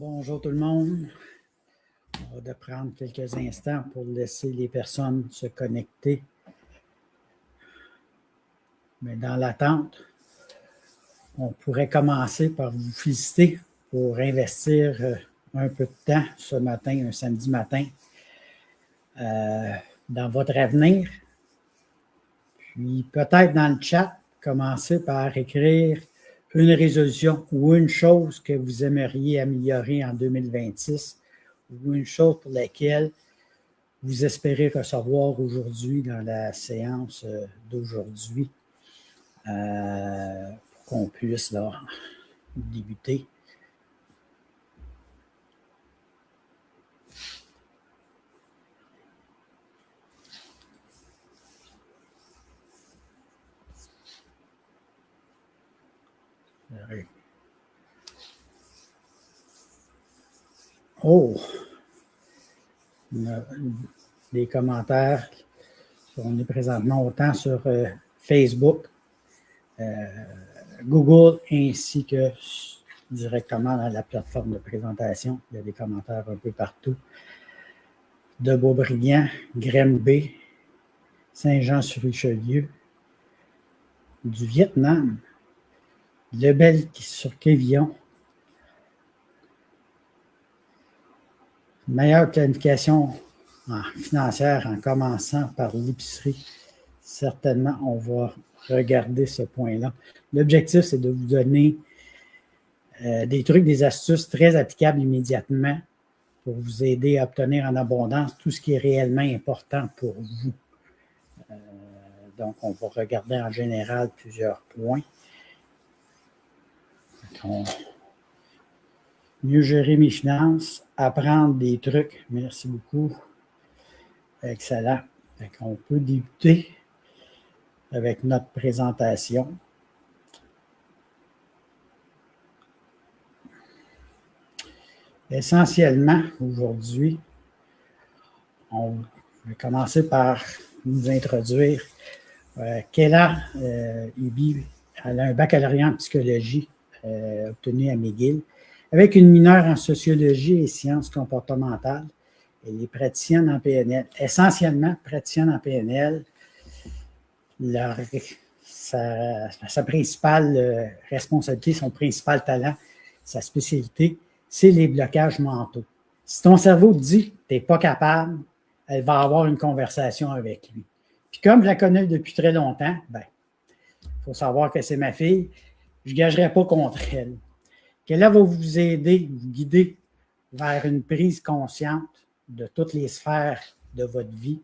Bonjour tout le monde. On va prendre quelques instants pour laisser les personnes se connecter. Mais dans l'attente, on pourrait commencer par vous féliciter pour investir un peu de temps ce matin, un samedi matin, dans votre avenir. Puis peut-être dans le chat, commencer par écrire une résolution ou une chose que vous aimeriez améliorer en 2026 ou une chose pour laquelle vous espérez recevoir aujourd'hui dans la séance d'aujourd'hui pour qu'on puisse là, débuter. Oh! Des commentaires. On est présentement autant sur Facebook, Google, ainsi que directement dans la plateforme de présentation. Il y a des commentaires un peu partout. De Beaubriand, Grimby, Saint-Jean-sur-Richelieu, du Vietnam, Lebel sur Quévillon. Meilleure planification financière en commençant par l'épicerie. Certainement, on va regarder ce point-là. L'objectif, c'est de vous donner des trucs, des astuces très applicables immédiatement pour vous aider à obtenir en abondance tout ce qui est réellement important pour vous. Donc, on va regarder en général plusieurs points. Mieux gérer mes finances, apprendre des trucs. Merci beaucoup. Excellent. On peut débuter avec notre présentation. Essentiellement, aujourd'hui, on va commencer par nous introduire. Kéla Ibi, elle a un baccalauréat en psychologie obtenu à McGill, avec une mineure en sociologie et sciences comportementales. Elle est praticienne en PNL, essentiellement praticienne en PNL. Sa principale responsabilité, son principal talent, sa spécialité, c'est les blocages mentaux. Si ton cerveau te dit « tu n'es pas capable », elle va avoir une conversation avec lui. Puis comme je la connais depuis très longtemps, il faut savoir que c'est ma fille, je ne gagerai pas contre elle. Qu'elle va vous aider, vous guider vers une prise consciente de toutes les sphères de votre vie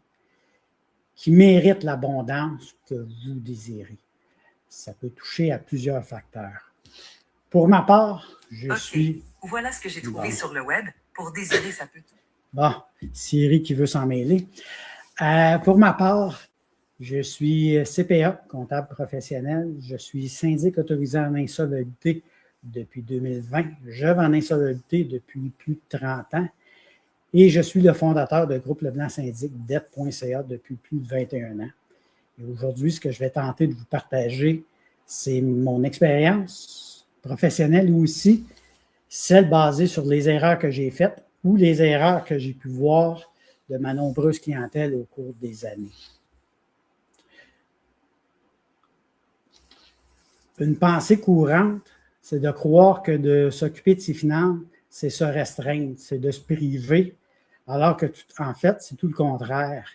qui méritent l'abondance que vous désirez. Ça peut toucher à plusieurs facteurs. Pour ma part, je suis... Voilà ce que j'ai trouvé sur le web. Pour désirer, ça peut tout. Bon, Siri qui veut s'en mêler. Pour ma part, je suis CPA, comptable professionnel. Je suis syndic autorisé en insolvabilité depuis 2020. J'œuvre en insolvabilité depuis plus de 30 ans. Et je suis le fondateur de groupe Leblanc Syndic, dette.ca, depuis plus de 21 ans. Et aujourd'hui, ce que je vais tenter de vous partager, c'est mon expérience professionnelle ou aussi celle basée sur les erreurs que j'ai faites ou les erreurs que j'ai pu voir de ma nombreuse clientèle au cours des années. Une pensée courante, c'est de croire que de s'occuper de ses finances, c'est se restreindre, c'est de se priver, alors que, en fait, c'est tout le contraire.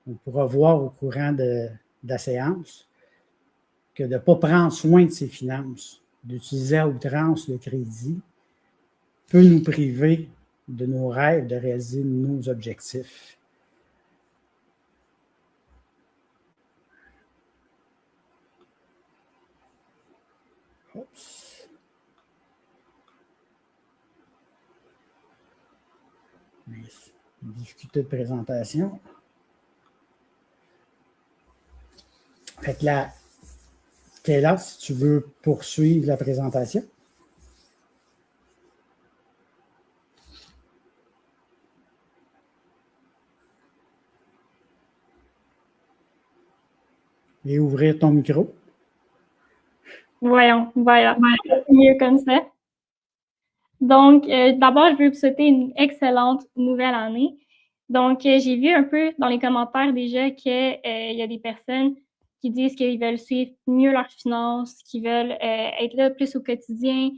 On pourra voir au courant de la séance que de ne pas prendre soin de ses finances, d'utiliser à outrance le crédit, peut nous priver de nos rêves, de réaliser nos objectifs. Oups. Difficulté de présentation. Fait que là, Kéla, si tu veux poursuivre la présentation. Et ouvrir ton micro. Voyons, voilà. Mieux comme ça. Donc, d'abord, je veux vous souhaiter une excellente nouvelle année. Donc, j'ai vu un peu dans les commentaires déjà qu'il y a des personnes qui disent qu'ils veulent suivre mieux leurs finances, qu'ils veulent être là plus au quotidien,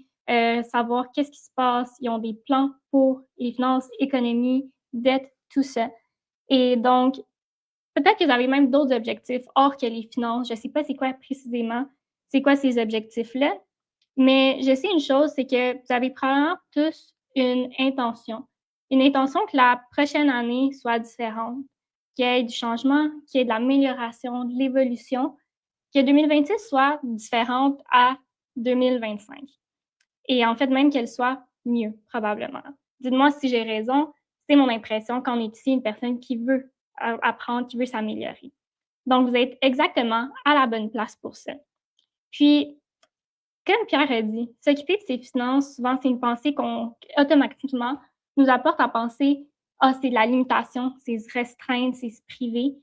savoir qu'est-ce qui se passe. Ils ont des plans pour les finances, économie, dette, tout ça. Et donc, peut-être que vous avez même d'autres objectifs hors que les finances. Je ne sais pas c'est quoi précisément, c'est quoi ces objectifs-là. Mais je sais une chose, c'est que vous avez probablement tous une intention. Une intention que la prochaine année soit différente, qu'il y ait du changement, qu'il y ait de l'amélioration, de l'évolution, que 2026 soit différente à 2025. Et en fait, même qu'elle soit mieux, probablement. Dites-moi si j'ai raison, c'est mon impression qu'on est ici une personne qui veut apprendre, qui veut s'améliorer. Donc, vous êtes exactement à la bonne place pour ça. Puis, comme Pierre a dit, s'occuper de ses finances, souvent, c'est une pensée qu'on, automatiquement, nous apporte à penser, c'est de la limitation, c'est se restreindre, c'est se priver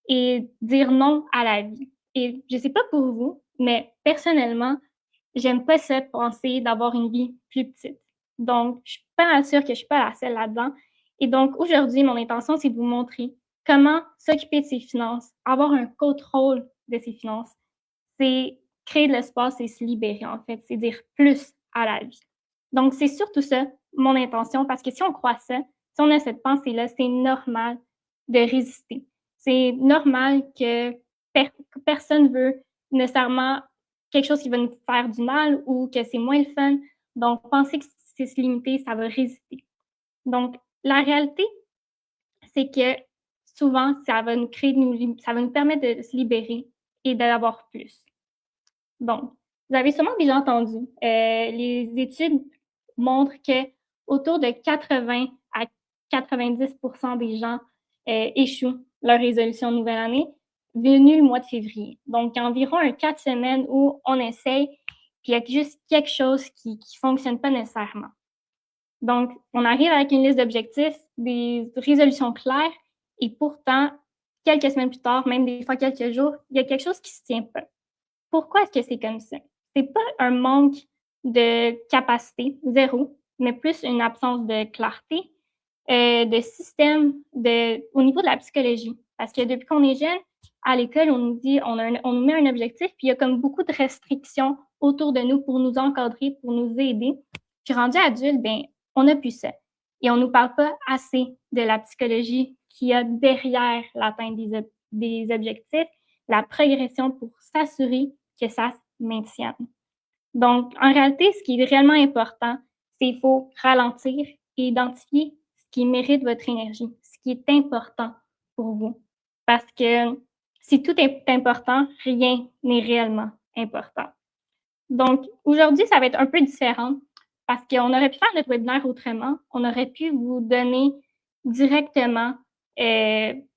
et dire non à la vie. Et je sais pas pour vous, mais personnellement, j'aime pas ça penser d'avoir une vie plus petite. Donc, je suis pas sûre que je suis pas la seule là-dedans. Et donc, aujourd'hui, mon intention, c'est de vous montrer comment s'occuper de ses finances, avoir un contrôle de ses finances. C'est créer de l'espace et se libérer, en fait. C'est dire plus à la vie. Donc, c'est surtout ça, mon intention, parce que si on croit ça, si on a cette pensée-là, c'est normal de résister. C'est normal que personne veut nécessairement quelque chose qui va nous faire du mal ou que c'est moins le fun. Donc, penser que c'est se limiter, ça va résister. Donc, la réalité, c'est que souvent, ça va nous permettre de se libérer et d'avoir plus. Donc, vous avez sûrement déjà entendu, les études montrent que autour de 80 à 90% des gens échouent leur résolution de nouvelle année venue le mois de février. Donc, environ 4 semaines où on essaye, puis il y a juste quelque chose qui fonctionne pas nécessairement. Donc, on arrive avec une liste d'objectifs, des résolutions claires, et pourtant, quelques semaines plus tard, même des fois quelques jours, il y a quelque chose qui se tient pas. Pourquoi est-ce que c'est comme ça? C'est pas un manque de capacité, zéro, mais plus une absence de clarté, de système, au niveau de la psychologie. Parce que depuis qu'on est jeune, à l'école, on nous dit, on nous met un objectif, puis il y a comme beaucoup de restrictions autour de nous pour nous encadrer, pour nous aider. Puis rendu adulte, ben, on n'a plus ça. Et on nous parle pas assez de la psychologie qu'il y a derrière l'atteinte des objectifs, la progression pour s'assurer que ça se maintienne. Donc, en réalité, ce qui est réellement important, c'est qu'il faut ralentir et identifier ce qui mérite votre énergie, ce qui est important pour vous. Parce que si tout est important, rien n'est réellement important. Donc, aujourd'hui, ça va être un peu différent parce qu'on aurait pu faire notre webinaire autrement. On aurait pu vous donner directement,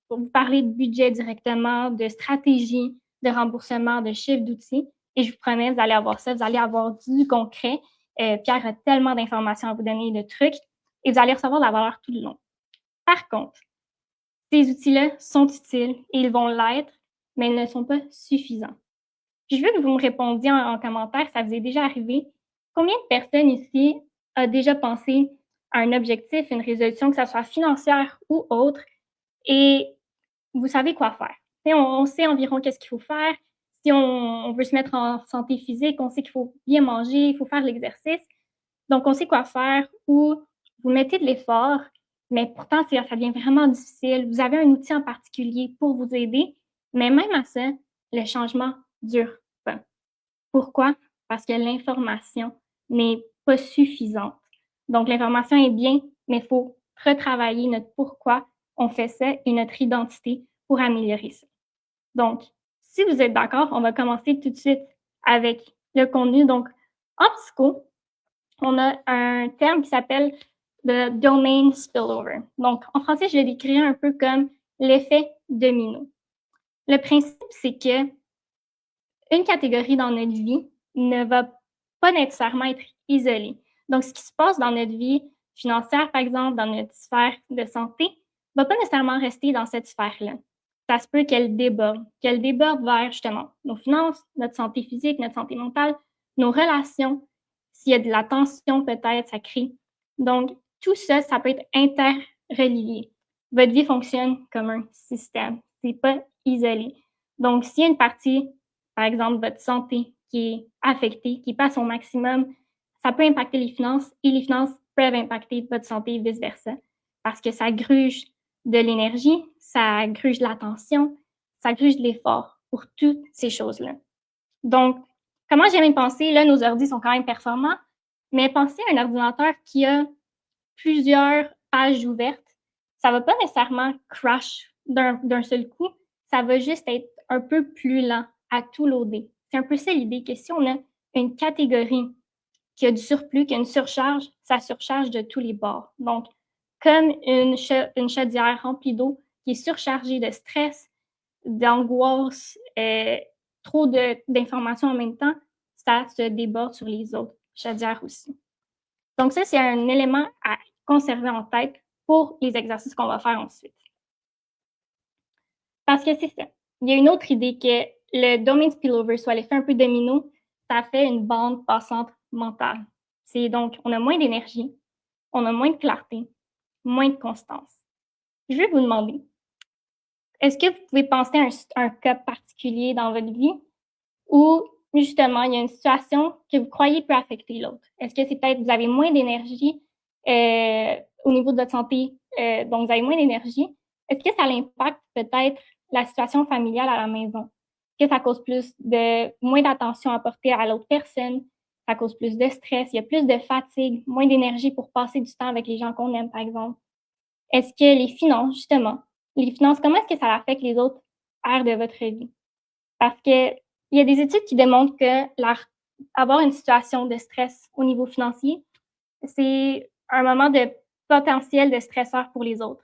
pour vous parler de budget directement, de stratégie, de remboursement, de chiffres d'outils. Et je vous promets, vous allez avoir ça, vous allez avoir du concret. Pierre a tellement d'informations à vous donner, de trucs, et vous allez recevoir de la valeur tout le long. Par contre, ces outils-là sont utiles et ils vont l'être, mais ils ne sont pas suffisants. Puis je veux que vous me répondiez en commentaire, ça vous est déjà arrivé. Combien de personnes ici a déjà pensé à un objectif, une résolution, que ça soit financière ou autre, et vous savez quoi faire? On sait environ qu'est-ce qu'il faut faire. Si on veut se mettre en santé physique, on sait qu'il faut bien manger, il faut faire de l'exercice. Donc, on sait quoi faire ou vous mettez de l'effort, mais pourtant, ça devient vraiment difficile. Vous avez un outil en particulier pour vous aider, mais même à ça, le changement dure pas. Pourquoi? Parce que l'information n'est pas suffisante. Donc, l'information est bien, mais il faut retravailler notre pourquoi on fait ça et notre identité pour améliorer ça. Donc, si vous êtes d'accord, on va commencer tout de suite avec le contenu. Donc, en psycho, on a un terme qui s'appelle le domain spillover. Donc, en français, je le décrirais un peu comme l'effet domino. Le principe, c'est que une catégorie dans notre vie ne va pas nécessairement être isolée. Donc, ce qui se passe dans notre vie financière, par exemple, dans notre sphère de santé, ne va pas nécessairement rester dans cette sphère-là. Ça se peut qu'elle déborde vers justement nos finances, notre santé physique, notre santé mentale, nos relations. S'il y a de la tension, peut-être, ça crée. Donc, tout ça, ça peut être interrelié. Votre vie fonctionne comme un système. C'est pas isolé. Donc, s'il y a une partie, par exemple, votre santé qui est affectée, qui n'est pas à son maximum, ça peut impacter les finances et les finances peuvent impacter votre santé et vice-versa. Parce que ça gruge de l'énergie, ça gruge de l'attention, ça gruge de l'effort pour toutes ces choses-là. Donc, comment j'aime penser, là, nos ordi sont quand même performants, mais pensez à un ordinateur qui a plusieurs pages ouvertes, ça va pas nécessairement crash d'un seul coup, ça va juste être un peu plus lent à tout loader. C'est un peu ça l'idée, que si on a une catégorie qui a du surplus, qui a une surcharge, ça surcharge de tous les bords. Donc, comme une chaudière remplie d'eau qui est surchargée de stress, d'angoisse, trop d'informations en même temps, ça se déborde sur les autres chaudières aussi. Donc ça, c'est un élément à conserver en tête pour les exercices qu'on va faire ensuite. Parce que c'est ça. Il y a une autre idée que le domain spillover, soit l'effet un peu domino, ça fait une bande passante mentale. C'est donc, on a moins d'énergie, on a moins de clarté, moins de constance. Je vais vous demander, est-ce que vous pouvez penser à un cas particulier dans votre vie où, justement, il y a une situation que vous croyez peut affecter l'autre? Est-ce que c'est peut-être vous avez moins d'énergie au niveau de votre santé, donc vous avez moins d'énergie? Est-ce que ça impacte peut-être la situation familiale à la maison? Est-ce que ça cause moins d'attention à porter à l'autre personne? Ça cause plus de stress, il y a plus de fatigue, moins d'énergie pour passer du temps avec les gens qu'on aime, par exemple? Est-ce que les finances, justement, comment est-ce que ça affecte les autres aires de votre vie? Parce qu'il y a des études qui démontrent que avoir une situation de stress au niveau financier, c'est un moment de potentiel de stresseur pour les autres.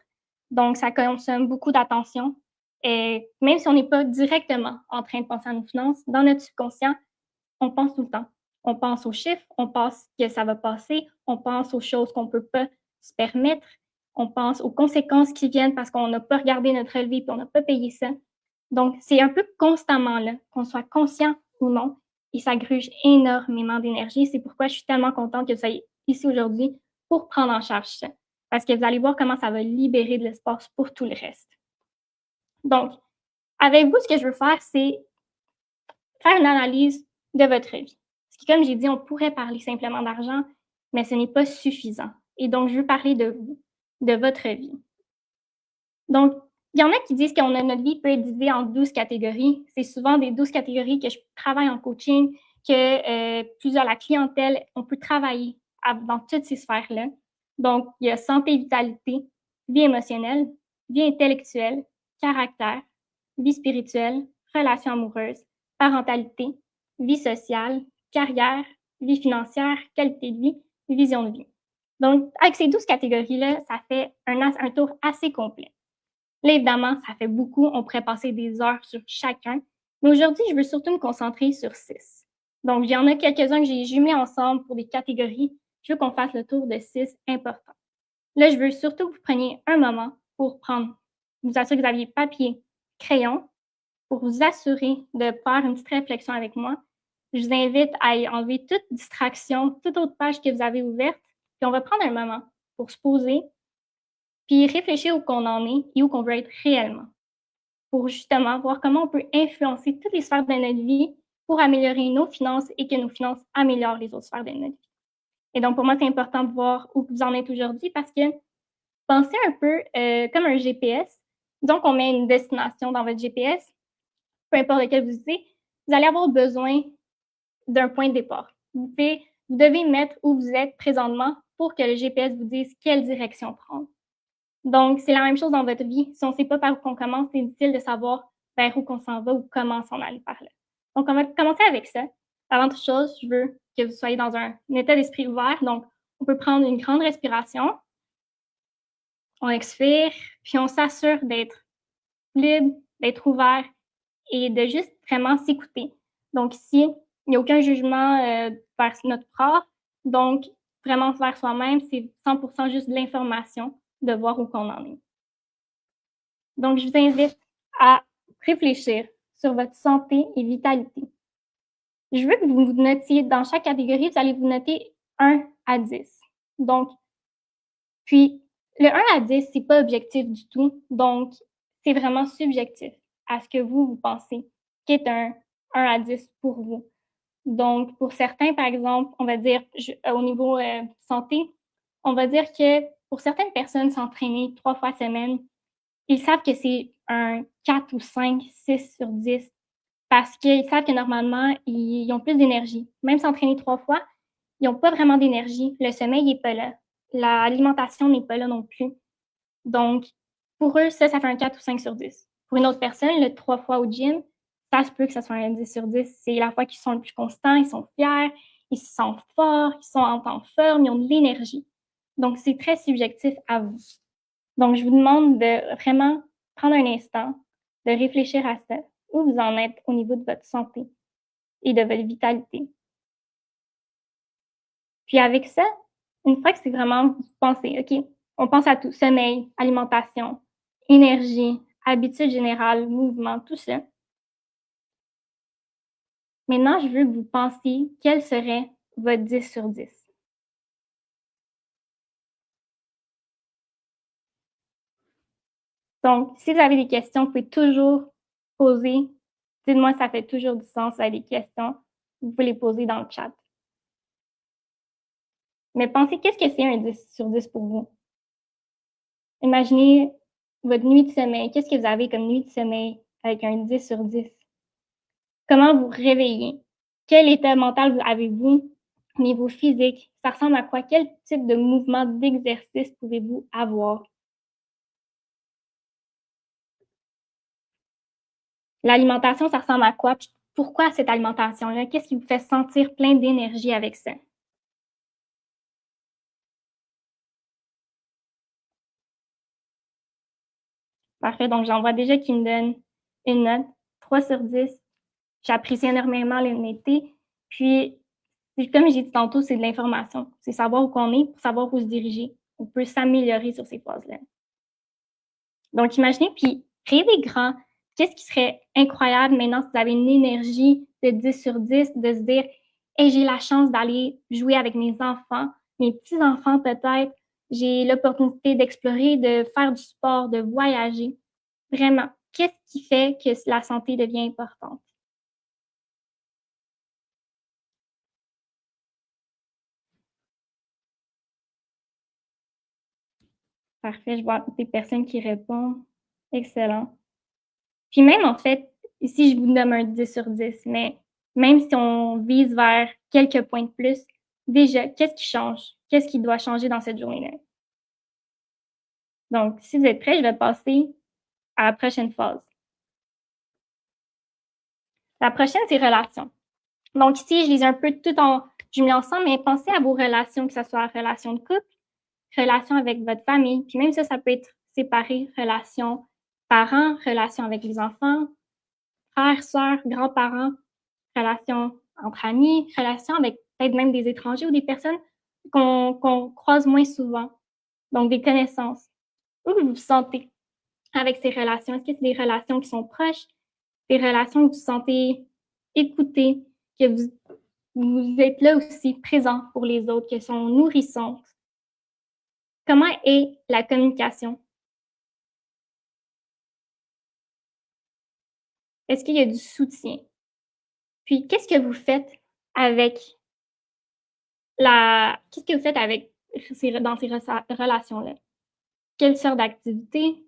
Donc, ça consomme beaucoup d'attention. Et même si on n'est pas directement en train de penser à nos finances, dans notre subconscient, on pense tout le temps. On pense aux chiffres, on pense que ça va passer, on pense aux choses qu'on ne peut pas se permettre, on pense aux conséquences qui viennent parce qu'on n'a pas regardé notre relevé et on n'a pas payé ça. Donc, c'est un peu constamment là, qu'on soit conscient ou non, et ça gruge énormément d'énergie. C'est pourquoi je suis tellement contente que vous soyez ici aujourd'hui pour prendre en charge ça. Parce que vous allez voir comment ça va libérer de l'espace pour tout le reste. Donc, avec vous, ce que je veux faire, c'est faire une analyse de votre vie. Parce que, comme j'ai dit, on pourrait parler simplement d'argent, mais ce n'est pas suffisant. Et donc, je veux parler de vous, de votre vie. Donc, il y en a qui disent que notre vie peut être divisée en 12 catégories. C'est souvent des 12 catégories que je travaille en coaching, que plusieurs la clientèle, on peut travailler dans toutes ces sphères-là. Donc, il y a santé et vitalité, vie émotionnelle, vie intellectuelle, caractère, vie spirituelle, relations amoureuses, parentalité, vie sociale, carrière, vie financière, qualité de vie, vision de vie. Donc, avec ces 12 catégories-là, ça fait un tour assez complet. Là, évidemment, ça fait beaucoup. On pourrait passer des heures sur chacun. Mais aujourd'hui, je veux surtout me concentrer sur 6. Donc, il y en a quelques-uns que j'ai jumelés ensemble pour des catégories. Je veux qu'on fasse le tour de 6 importants. Là, je veux surtout que vous preniez un moment pour vous assurer que vous aviez papier, crayon, pour vous assurer de faire une petite réflexion avec moi. Je vous invite à enlever toute distraction, toute autre page que vous avez ouverte. Puis on va prendre un moment pour se poser, puis réfléchir où qu'on en est et où qu'on veut être réellement, pour justement voir comment on peut influencer toutes les sphères de notre vie pour améliorer nos finances et que nos finances améliorent les autres sphères de notre vie. Et donc, pour moi, c'est important de voir où vous en êtes aujourd'hui parce que pensez un peu comme un GPS. Disons qu'on met une destination dans votre GPS, peu importe lequel vous utilisez, vous allez avoir besoin d'un point de départ. Vous devez mettre où vous êtes présentement pour que le GPS vous dise quelle direction prendre. Donc, c'est la même chose dans votre vie. Si on ne sait pas par où on commence, c'est difficile de savoir vers où qu'on s'en va ou comment s'en aller par là. Donc, on va commencer avec ça. Avant toute chose, je veux que vous soyez dans un état d'esprit ouvert. Donc, on peut prendre une grande respiration. On expire, puis on s'assure d'être libre, d'être ouvert et de juste vraiment s'écouter. Donc, ici, il n'y a aucun jugement vers notre corps. Donc, vraiment vers soi-même, c'est 100% juste de l'information, de voir où qu'on en est. Donc, je vous invite à réfléchir sur votre santé et vitalité. Je veux que vous vous notiez dans chaque catégorie, vous allez vous noter 1 à 10. Donc, puis le 1 à 10, c'est pas objectif du tout. Donc, c'est vraiment subjectif à ce que vous pensez qu'est un 1 à 10 pour vous. Donc, pour certains, par exemple, on va dire au niveau santé, on va dire que pour certaines personnes, s'entraîner 3 fois semaine, ils savent que c'est un 4 ou 5, 6 sur 10 parce qu'ils savent que normalement, ils ont plus d'énergie. Même s'entraîner 3 fois, ils n'ont pas vraiment d'énergie. Le sommeil n'est pas là. L'alimentation n'est pas là non plus. Donc, pour eux, ça fait un 4 ou 5 sur 10. Pour une autre personne, le 3 fois au gym, ça se peut que ça soit un 10 sur 10. C'est la fois qu'ils sont le plus constants, ils sont fiers, ils se sentent forts, ils sont en forme, ils ont de l'énergie. Donc, c'est très subjectif à vous. Donc, je vous demande de vraiment prendre un instant, de réfléchir à ça, où vous en êtes au niveau de votre santé et de votre vitalité. Puis avec ça, une fois que c'est vraiment, vous pensez, OK, on pense à tout, sommeil, alimentation, énergie, habitude générale, mouvement, tout ça. Maintenant, je veux que vous pensiez quel serait votre 10 sur 10. Donc, si vous avez des questions, vous pouvez toujours poser. Dites-moi, ça fait toujours du sens, si vous avez des questions, vous pouvez les poser dans le chat. Mais pensez, qu'est-ce que c'est un 10 sur 10 pour vous? Imaginez votre nuit de sommeil. Qu'est-ce que vous avez comme nuit de sommeil avec un 10 sur 10? Comment vous réveillez? Quel état mental avez-vous au niveau physique? Ça ressemble à quoi? Quel type de mouvement, d'exercice pouvez-vous avoir? L'alimentation, ça ressemble à quoi? Puis pourquoi cette alimentation-là? Qu'est-ce qui vous fait sentir plein d'énergie avec ça? Parfait. Donc, j'en vois déjà qui me donne une note 3 sur 10. J'apprécie énormément l'honnêteté. Puis, comme j'ai dit tantôt, c'est de l'information. C'est savoir où on est pour savoir où se diriger. On peut s'améliorer sur ces phases-là. Donc, imaginez, puis rêvez grand. Qu'est-ce qui serait incroyable maintenant si vous avez une énergie de 10 sur 10, de se dire, hey, j'ai la chance d'aller jouer avec mes enfants, mes petits-enfants peut-être. J'ai l'opportunité d'explorer, de faire du sport, de voyager. Vraiment, qu'est-ce qui fait que la santé devient importante? Parfait, je vois des personnes qui répondent. Excellent. Puis même, en fait, ici, je vous nomme un 10 sur 10, mais même si on vise vers quelques points de plus, déjà, qu'est-ce qui change? Qu'est-ce qui doit changer dans cette journée-là? Donc, si vous êtes prêts, je vais passer à la prochaine phase. La prochaine, c'est relations. Donc, ici, je les ai un peu tout en jumelé ensemble, mais pensez à vos relations, que ce soit relation de couple, relation avec votre famille, puis même ça peut être séparé, relation parents, relation avec les enfants, frères, sœurs, grands-parents, relations entre amis, relations avec peut-être même des étrangers ou des personnes qu'on croise moins souvent, donc des connaissances. Où vous vous sentez avec ces relations? Est-ce que c'est des relations qui sont proches, des relations où vous vous sentez écouté, que vous êtes là aussi présent pour les autres, qui sont nourrissantes? Comment est la communication? Est-ce qu'il y a du soutien? Puis, qu'est-ce que vous faites avec qu'est-ce que vous faites avec dans ces relations-là? Quelle sorte d'activité,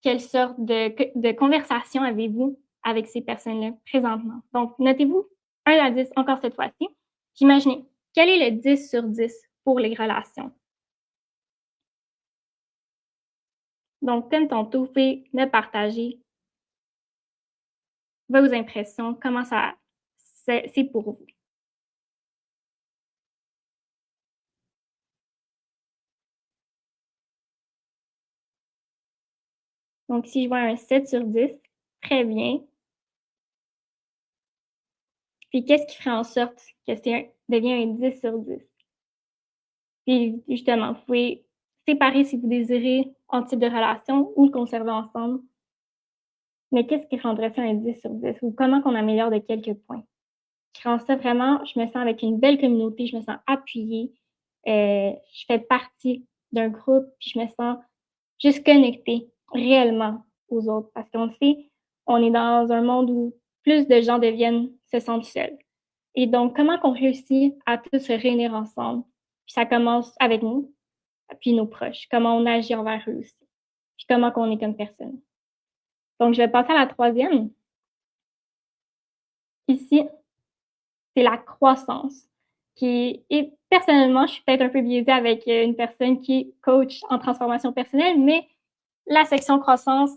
quelle sorte de conversation avez-vous avec ces personnes-là présentement? Donc, notez-vous 1 à 10 encore cette fois-ci. Imaginez, quel est le 10 sur 10 pour les relations? Donc, comme tantôt, vous pouvez me partager vos impressions, comment c'est pour vous. Donc, si je vois un 7 sur 10, très bien. Puis, qu'est-ce qui ferait en sorte que devient un 10 sur 10? Puis, justement, vous pouvez séparer si vous désirez en type de relation ou le conserver ensemble. Mais qu'est-ce qui rendrait ça un 10 sur 10? Ou comment qu'on améliore de quelques points? qui rend ça vraiment, je me sens avec une belle communauté, je me sens appuyée, je fais partie d'un groupe, puis je me sens juste connectée réellement aux autres. Parce qu'on le sait, on est dans un monde où plus de gens se sentent seuls. Et donc, comment qu'on réussit à tous se réunir ensemble? Puis ça commence avec nous, puis nos proches, comment on agit envers eux aussi, puis comment qu'on est comme personne. Donc, je vais passer à la troisième. Ici, c'est la croissance. Et personnellement, je suis peut-être un peu biaisée avec une personne qui est coach en transformation personnelle, mais la section croissance,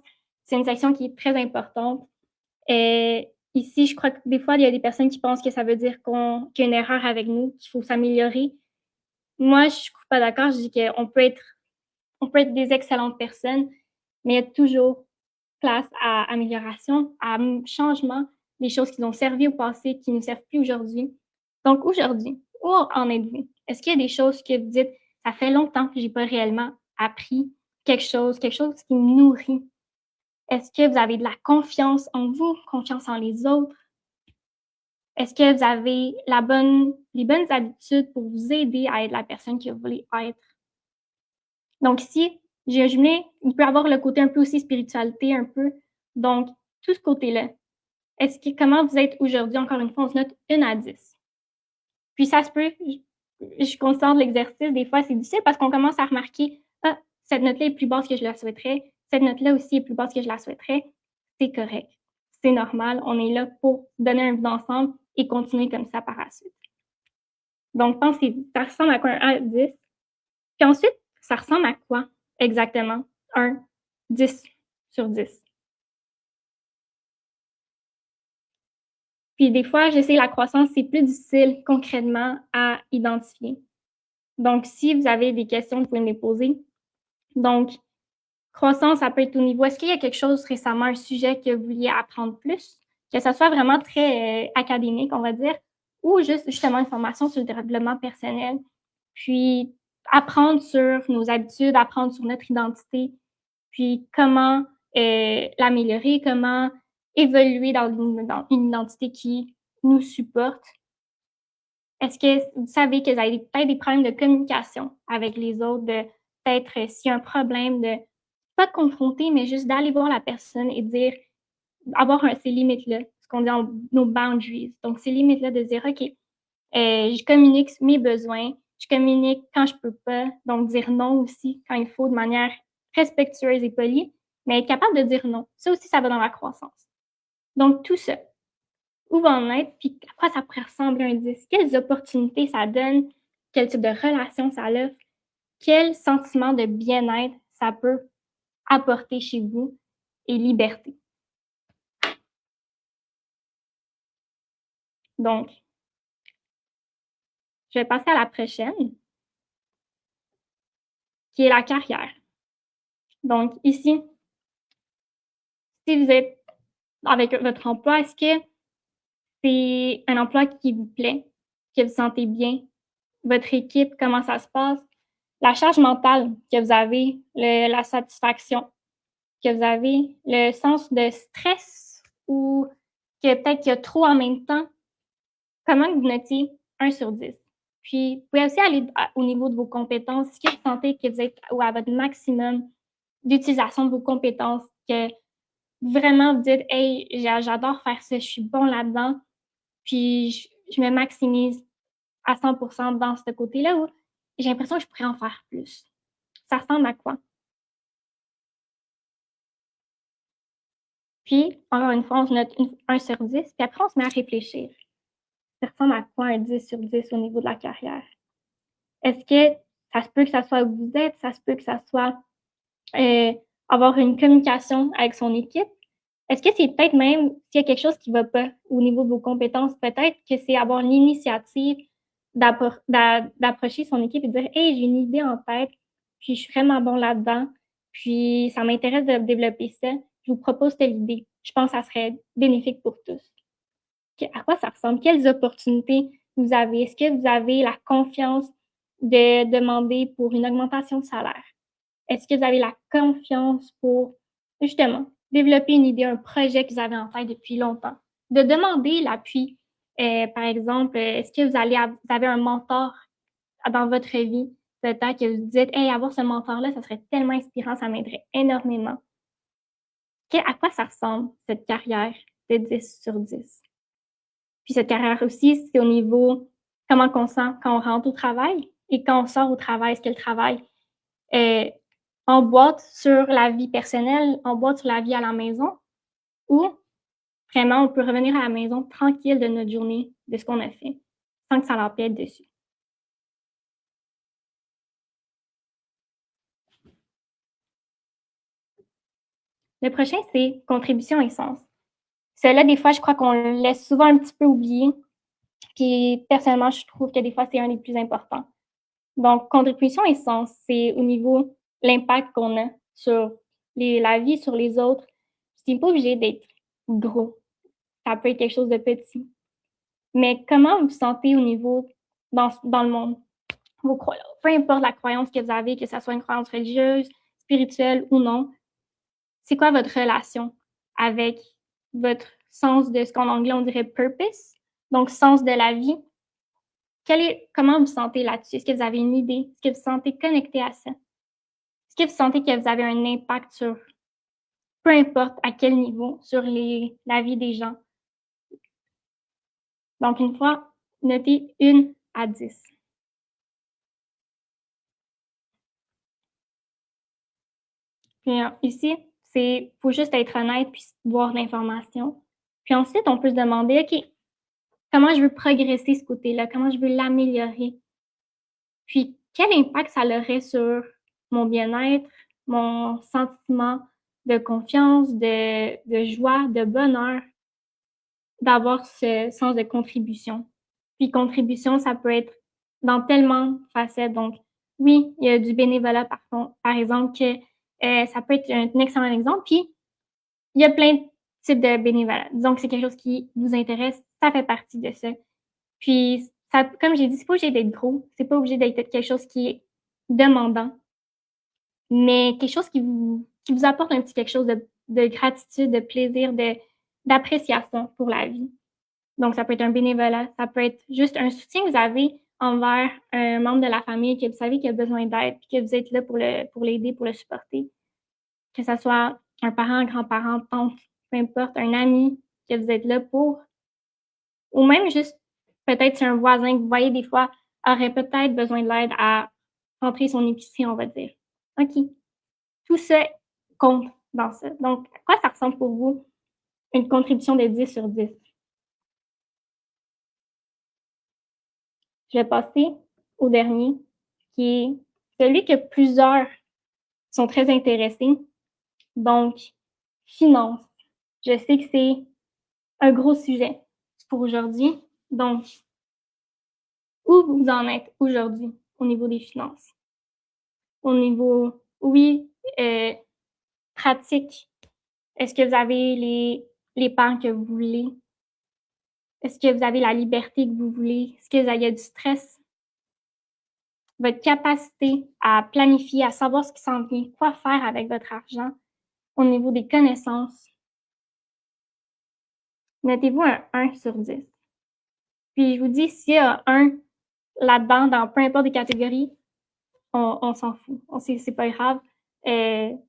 c'est une section qui est très importante. Et ici, je crois que des fois, il y a des personnes qui pensent que ça veut dire qu'il y a une erreur avec nous, qu'il faut s'améliorer. Moi, je ne suis pas d'accord. Je dis qu'on peut être des excellentes personnes, mais il y a toujours place à amélioration, à changement, des choses qui nous ont servi au passé, qui ne nous servent plus aujourd'hui. Donc, aujourd'hui, où en êtes-vous? Est-ce qu'il y a des choses que vous dites, ça fait longtemps que je n'ai pas réellement appris quelque chose qui me nourrit? Est-ce que vous avez de la confiance en vous, confiance en les autres? Est-ce que vous avez les bonnes habitudes pour vous aider à être la personne que vous voulez être? Donc ici, j'ai un jumelé, il peut avoir le côté un peu aussi spiritualité, un peu. Donc, tout ce côté-là. Comment vous êtes aujourd'hui? Encore une fois, on se note 1 à 10. Puis ça se peut, je suis consciente de l'exercice, des fois c'est difficile parce qu'on commence à remarquer, ah, cette note-là est plus basse que je la souhaiterais, cette note-là aussi est plus basse que je la souhaiterais. C'est correct, c'est normal, on est là pour donner un vue d'ensemble et continuer comme ça par la suite. Donc, pensez-y, ça ressemble à quoi un 1 à 10? Puis ensuite, ça ressemble à quoi exactement? 1, 10 sur 10. Puis des fois, je sais, la croissance, c'est plus difficile concrètement à identifier. Donc, si vous avez des questions, vous pouvez me les poser. Donc, croissance, ça peut être au niveau, est-ce qu'il y a quelque chose récemment, un sujet que vous vouliez apprendre plus, que ça soit vraiment très académique, on va dire, ou juste justement une formation sur le développement personnel, puis apprendre sur nos habitudes, apprendre sur notre identité, puis comment l'améliorer, comment évoluer dans une identité qui nous supporte. Est-ce que vous savez que vous avez peut-être des problèmes de communication avec les autres, de peut-être s'il y a un problème, de pas de confronter, mais juste d'aller voir la personne et dire, avoir ces limites-là, ce qu'on dit nos boundaries. Donc, ces limites-là de dire, OK, je communique mes besoins, je communique quand je peux pas, donc dire non aussi quand il faut de manière respectueuse et polie, mais être capable de dire non. Ça aussi, ça va dans la croissance. Donc, tout ça, où va en être, puis à quoi ça pourrait ressembler un 10? Quelles opportunités ça donne? Quel type de relation ça offre? Quel sentiment de bien-être ça peut apporter chez vous et liberté? Donc, je vais passer à la prochaine, qui est la carrière. Donc, ici, si vous êtes avec votre emploi, est-ce que c'est un emploi qui vous plaît, que vous sentez bien? Votre équipe, comment ça se passe? La charge mentale que vous avez, la satisfaction que vous avez, le sens de stress ou que peut-être qu'il y a trop en même temps, comment vous notiez 1 sur 10? Puis, vous pouvez aussi aller au niveau de vos compétences. Est-ce que vous sentez que vous êtes à votre maximum d'utilisation de vos compétences, que vraiment vous dites, hey, j'adore faire ça, je suis bon là-dedans, puis je me maximise à 100% dans ce côté-là où j'ai l'impression que je pourrais en faire plus. Ça ressemble à quoi? Puis, encore une fois, on se note 1 sur 10, puis après, on se met à réfléchir. Ça ressemble à quoi un 10 sur 10 au niveau de la carrière? Est-ce que ça se peut que ça soit où vous êtes, ça se peut que ça soit avoir une communication avec son équipe? Est-ce que c'est peut-être même s'il y a quelque chose qui ne va pas au niveau de vos compétences, peut-être que c'est avoir l'initiative d'approcher son équipe et dire, hey, j'ai une idée en tête, puis je suis vraiment bon là-dedans, puis ça m'intéresse de développer ça, je vous propose telle idée. Je pense que ça serait bénéfique pour tous. À quoi ça ressemble? Quelles opportunités vous avez? Est-ce que vous avez la confiance de demander pour une augmentation de salaire? Est-ce que vous avez la confiance pour, justement, développer une idée, un projet que vous avez en tête depuis longtemps? De demander l'appui Par exemple, est-ce que vous avez un mentor dans votre vie? Peut-être que vous dites, hey, avoir ce mentor-là, ça serait tellement inspirant, ça m'aiderait énormément. À quoi ça ressemble, cette carrière de 10 sur 10? Puis cette carrière aussi, c'est au niveau comment on sent quand on rentre au travail et quand on sort au travail. Est-ce que le travail emboîte sur la vie personnelle, emboîte sur la vie à la maison, ou vraiment on peut revenir à la maison tranquille de notre journée, de ce qu'on a fait, sans que ça l'empiète dessus. Le prochain, c'est contribution et sens. Celle-là, des fois, je crois qu'on le laisse souvent un petit peu oublier. Puis personnellement, je trouve que des fois, c'est un des plus importants. Donc, contribution et sens, c'est au niveau l'impact qu'on a sur la vie, sur les autres. C'est pas obligé d'être gros. Ça peut être quelque chose de petit. Mais comment vous vous sentez au niveau dans le monde? Peu importe la croyance que vous avez, que ce soit une croyance religieuse, spirituelle ou non, c'est quoi votre relation avec votre sens de ce qu'en anglais on dirait purpose, donc sens de la vie? Comment vous sentez là-dessus? Est-ce que vous avez une idée? Est-ce que vous vous sentez connecté à ça? Est-ce que vous sentez que vous avez un impact sur, peu importe à quel niveau, sur la vie des gens? Donc, une fois, notez 1 à 10. Puis ici, faut juste être honnête puis voir l'information. Puis ensuite, on peut se demander, OK, comment je veux progresser ce côté-là? Comment je veux l'améliorer? Puis, quel impact ça aurait sur mon bien-être, mon sentiment de confiance, de joie, de bonheur, d'avoir ce sens de contribution. Puis, contribution, ça peut être dans tellement de facettes. Donc, oui, il y a du bénévolat, par exemple, que ça peut être un excellent exemple. Puis, il y a plein de types de bénévolat. Disons que c'est quelque chose qui vous intéresse, ça fait partie de ça. Puis, ça, comme j'ai dit, c'est pas obligé d'être gros, c'est pas obligé d'être quelque chose qui est demandant, mais quelque chose qui vous apporte un petit quelque chose de gratitude, de plaisir, d'appréciation pour la vie. Donc, ça peut être un bénévolat, ça peut être juste un soutien que vous avez envers un membre de la famille que vous savez qu'il a besoin d'aide, puis que vous êtes là pour l'aider, pour le supporter. Que ce soit un parent, un grand-parent, tante, peu importe, un ami que vous êtes là pour, ou même juste peut-être c'est un voisin que vous voyez des fois aurait peut-être besoin de l'aide à rentrer son épicerie, on va dire. OK. Tout ça compte dans ça. Donc, à quoi ça ressemble pour vous une contribution de 10 sur 10? Je vais passer au dernier, qui est celui que plusieurs sont très intéressés. Donc, finance. Je sais que c'est un gros sujet pour aujourd'hui. Donc, où vous en êtes aujourd'hui au niveau des finances? Au niveau, oui, pratique. Est-ce que vous avez l'épargne que vous voulez? Est-ce que vous avez la liberté que vous voulez? Est-ce qu'il y a du stress? Votre capacité à planifier, à savoir ce qui s'en vient, quoi faire avec votre argent au niveau des connaissances. Notez-vous un 1 sur 10. Puis je vous dis, s'il y a un là-dedans, dans peu importe des catégories, on s'en fout. C'est pas grave. On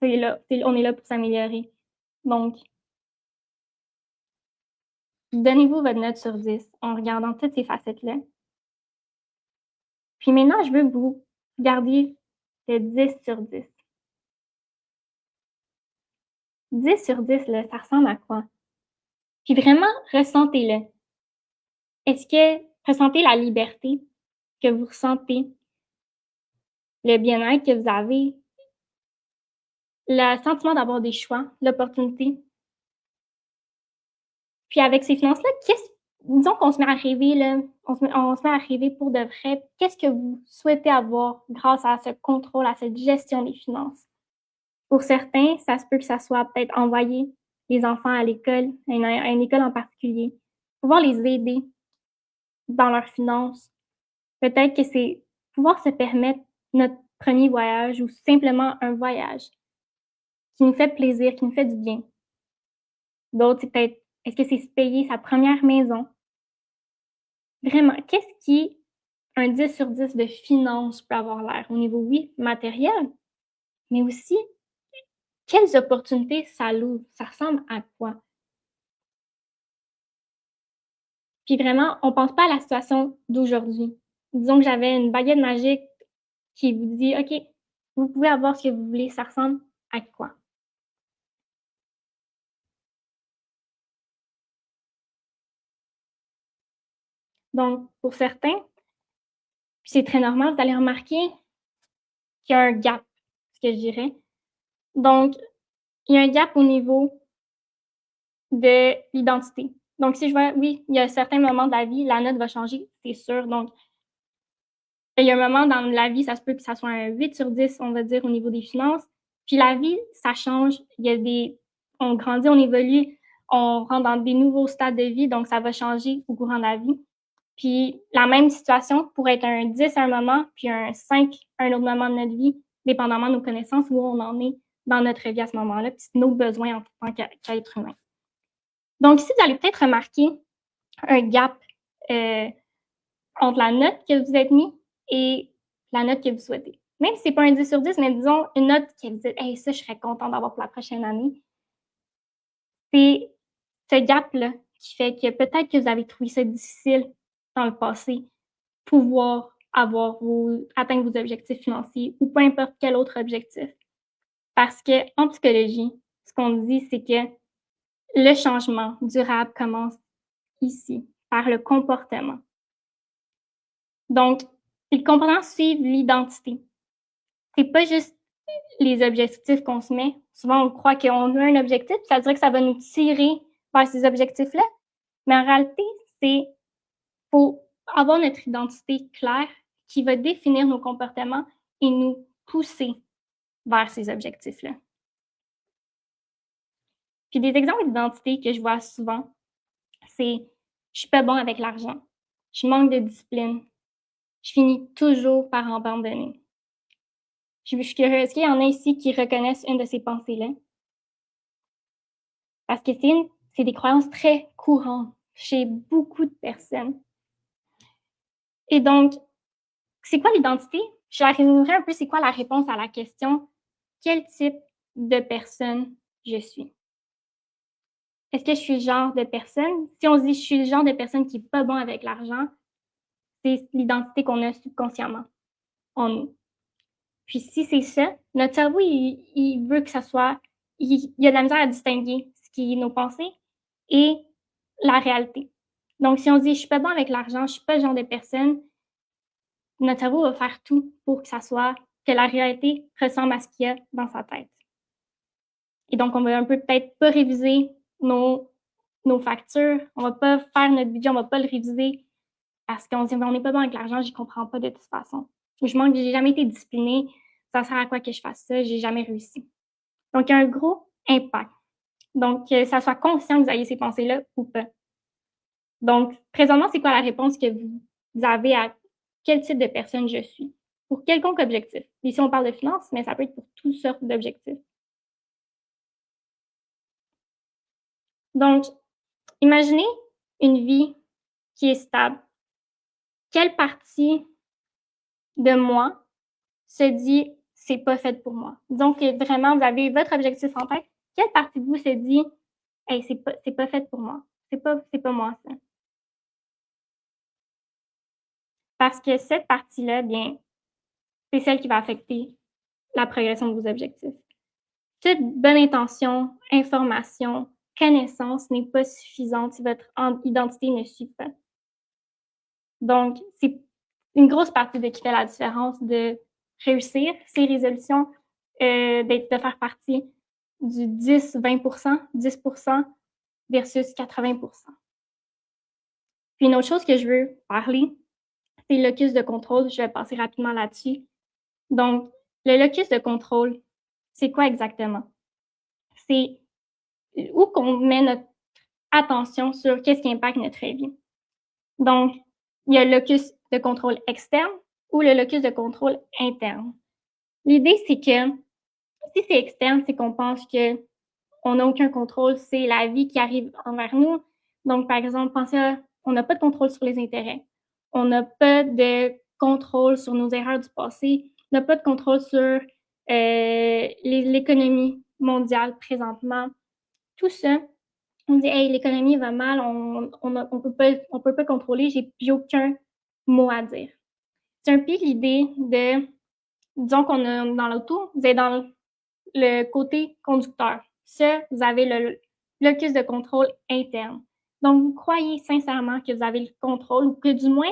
est là pour s'améliorer. Donc, donnez-vous votre note sur 10 en regardant toutes ces facettes-là. Puis maintenant, je veux que vous regardiez le 10 sur 10. 10 sur 10, là, ça ressemble à quoi? Puis vraiment, ressentez-le. Est-ce que ressentez la liberté que vous ressentez, le bien-être que vous avez, le sentiment d'avoir des choix, l'opportunité? Puis avec ces finances-là, disons qu'on se met à rêver, là, on se met à rêver pour de vrai. Qu'est-ce que vous souhaitez avoir grâce à ce contrôle, à cette gestion des finances? Pour certains, ça se peut que ça soit peut-être envoyer les enfants à l'école, à une école en particulier, pouvoir les aider dans leurs finances. Peut-être que c'est pouvoir se permettre notre premier voyage ou simplement un voyage qui nous fait plaisir, qui nous fait du bien. D'autres, c'est peut-être Est-ce que c'est se payer sa première maison? Vraiment, qu'est-ce qui un 10 sur 10 de finances peut avoir l'air? Au niveau, oui, matériel, mais aussi quelles opportunités ça l'ouvre? Ça ressemble à quoi? Puis vraiment, on pense pas à la situation d'aujourd'hui. Disons que j'avais une baguette magique qui vous dit: «OK, vous pouvez avoir ce que vous voulez», ça ressemble à quoi? Donc pour certains, puis c'est très normal, vous allez remarquer qu'il y a un gap, ce que je dirais. Donc il y a un gap au niveau de l'identité. Donc si je vois, oui, il y a certains moments de la vie, la note va changer, c'est sûr. Donc il y a un moment dans la vie, ça se peut que ça soit un 8 sur 10, on va dire, au niveau des finances. Puis la vie, ça change. Il y a on grandit, on évolue, on rentre dans des nouveaux stades de vie, donc ça va changer au courant de la vie. Puis la même situation pourrait être un 10 à un moment, puis un 5 à un autre moment de notre vie, dépendamment de nos connaissances, où on en est dans notre vie à ce moment-là, puis nos besoins en tant qu'être humain. Donc ici, vous allez peut-être remarquer un gap entre la note que vous êtes mis et la note que vous souhaitez. Même si ce n'est pas un 10 sur 10, mais disons une note que vous dites: hey, ça, je serais content d'avoir pour la prochaine année. C'est ce gap-là qui fait que peut-être que vous avez trouvé ça difficile dans le passé, pouvoir atteindre vos objectifs financiers ou peu importe quel autre objectif. Parce qu'en psychologie, ce qu'on dit, c'est que le changement durable commence ici, par le comportement. Donc, les comportements suivent l'identité. C'est pas juste les objectifs qu'on se met. Souvent, on croit qu'on a un objectif, ça dirait que ça va nous tirer vers ces objectifs-là. Mais en réalité, c'est faut avoir notre identité claire qui va définir nos comportements et nous pousser vers ces objectifs-là. Puis des exemples d'identité que je vois souvent, c'est je suis pas bon avec l'argent, je manque de discipline, je finis toujours par abandonner. Je suis curieuse, est-ce qu'il y en a ici qui reconnaissent une de ces pensées-là? Parce que c'est des croyances très courantes chez beaucoup de personnes. Et donc, c'est quoi l'identité? Je la résumerai un peu, c'est quoi la réponse à la question « Quel type de personne je suis? » Est-ce que je suis le genre de personne? Si on se dit « Je suis le genre de personne qui n'est pas bon avec l'argent », c'est l'identité qu'on a subconsciemment en nous. Puis si c'est ça, notre cerveau, il veut que ça soit... Il y a de la misère à distinguer ce qui est nos pensées et la réalité. Donc, si on dit « Je suis pas bon avec l'argent, je suis pas le genre de personne », notre cerveau va faire tout pour que la réalité ressemble à ce qu'il y a dans sa tête. Et donc, on va un peu peut-être pas réviser nos factures, on va pas faire notre budget, on va pas le réviser parce qu'on se dit, on n'est pas bon avec l'argent, j'y comprends pas de toute façon. J'ai jamais été disciplinée, ça sert à quoi que je fasse ça, j'ai jamais réussi. Donc, il y a un gros impact. Donc, que ça soit conscient que vous ayez ces pensées-là ou pas. Donc, présentement, c'est quoi la réponse que vous avez à quel type de personne je suis? Pour quelconque objectif. Ici, on parle de finances, mais ça peut être pour toutes sortes d'objectifs. Donc, imaginez une vie qui est stable. Quelle partie de moi se dit « c'est pas fait pour moi ». Disons que vraiment, vous avez votre objectif en tête. Quelle partie de vous se dit « hey, c'est pas fait pour moi, c'est pas moi ça ». Parce que cette partie-là, bien, c'est celle qui va affecter la progression de vos objectifs. Toute bonne intention, information, connaissance n'est pas suffisante si votre identité ne suit pas. Donc, c'est une grosse partie de qui fait la différence de réussir ces résolutions, de faire partie du 10-20%, 10% versus 80%. Puis une autre chose que je veux parler, c'est le locus de contrôle. Je vais passer rapidement là-dessus. Donc, le locus de contrôle, c'est quoi exactement? C'est où qu'on met notre attention sur qu'est-ce qui impacte notre vie. Donc, il y a le locus de contrôle externe ou le locus de contrôle interne. L'idée, c'est que si c'est externe, c'est qu'on pense que on n'a aucun contrôle, c'est la vie qui arrive envers nous. Donc, par exemple, pensez on n'a pas de contrôle sur les intérêts. On n'a pas de contrôle sur nos erreurs du passé. On n'a pas de contrôle sur l'économie mondiale présentement. Tout ça, on dit, hey, l'économie va mal, on peut pas contrôler, j'ai aucun mot à dire. C'est un peu l'idée de, disons qu'on est dans l'auto, vous êtes dans le côté conducteur. Ça, vous avez le locus de contrôle interne. Donc, vous croyez sincèrement que vous avez le contrôle ou que du moins,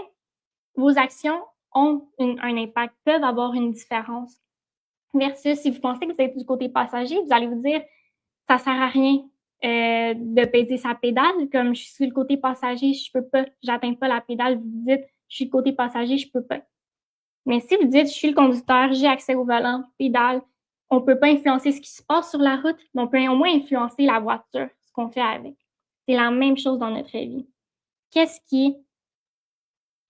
vos actions ont un impact, peuvent avoir une différence. Versus, si vous pensez que vous êtes du côté passager, vous allez vous dire, ça sert à rien de peser sa pédale. Comme je suis le côté passager, je peux pas, j'atteins pas la pédale. Vous dites, je suis le côté passager, je peux pas. Mais si vous dites, je suis le conducteur, j'ai accès au volant, pédale, on peut pas influencer ce qui se passe sur la route, mais on peut au moins influencer la voiture, ce qu'on fait avec. C'est la même chose dans notre vie. Qu'est-ce qui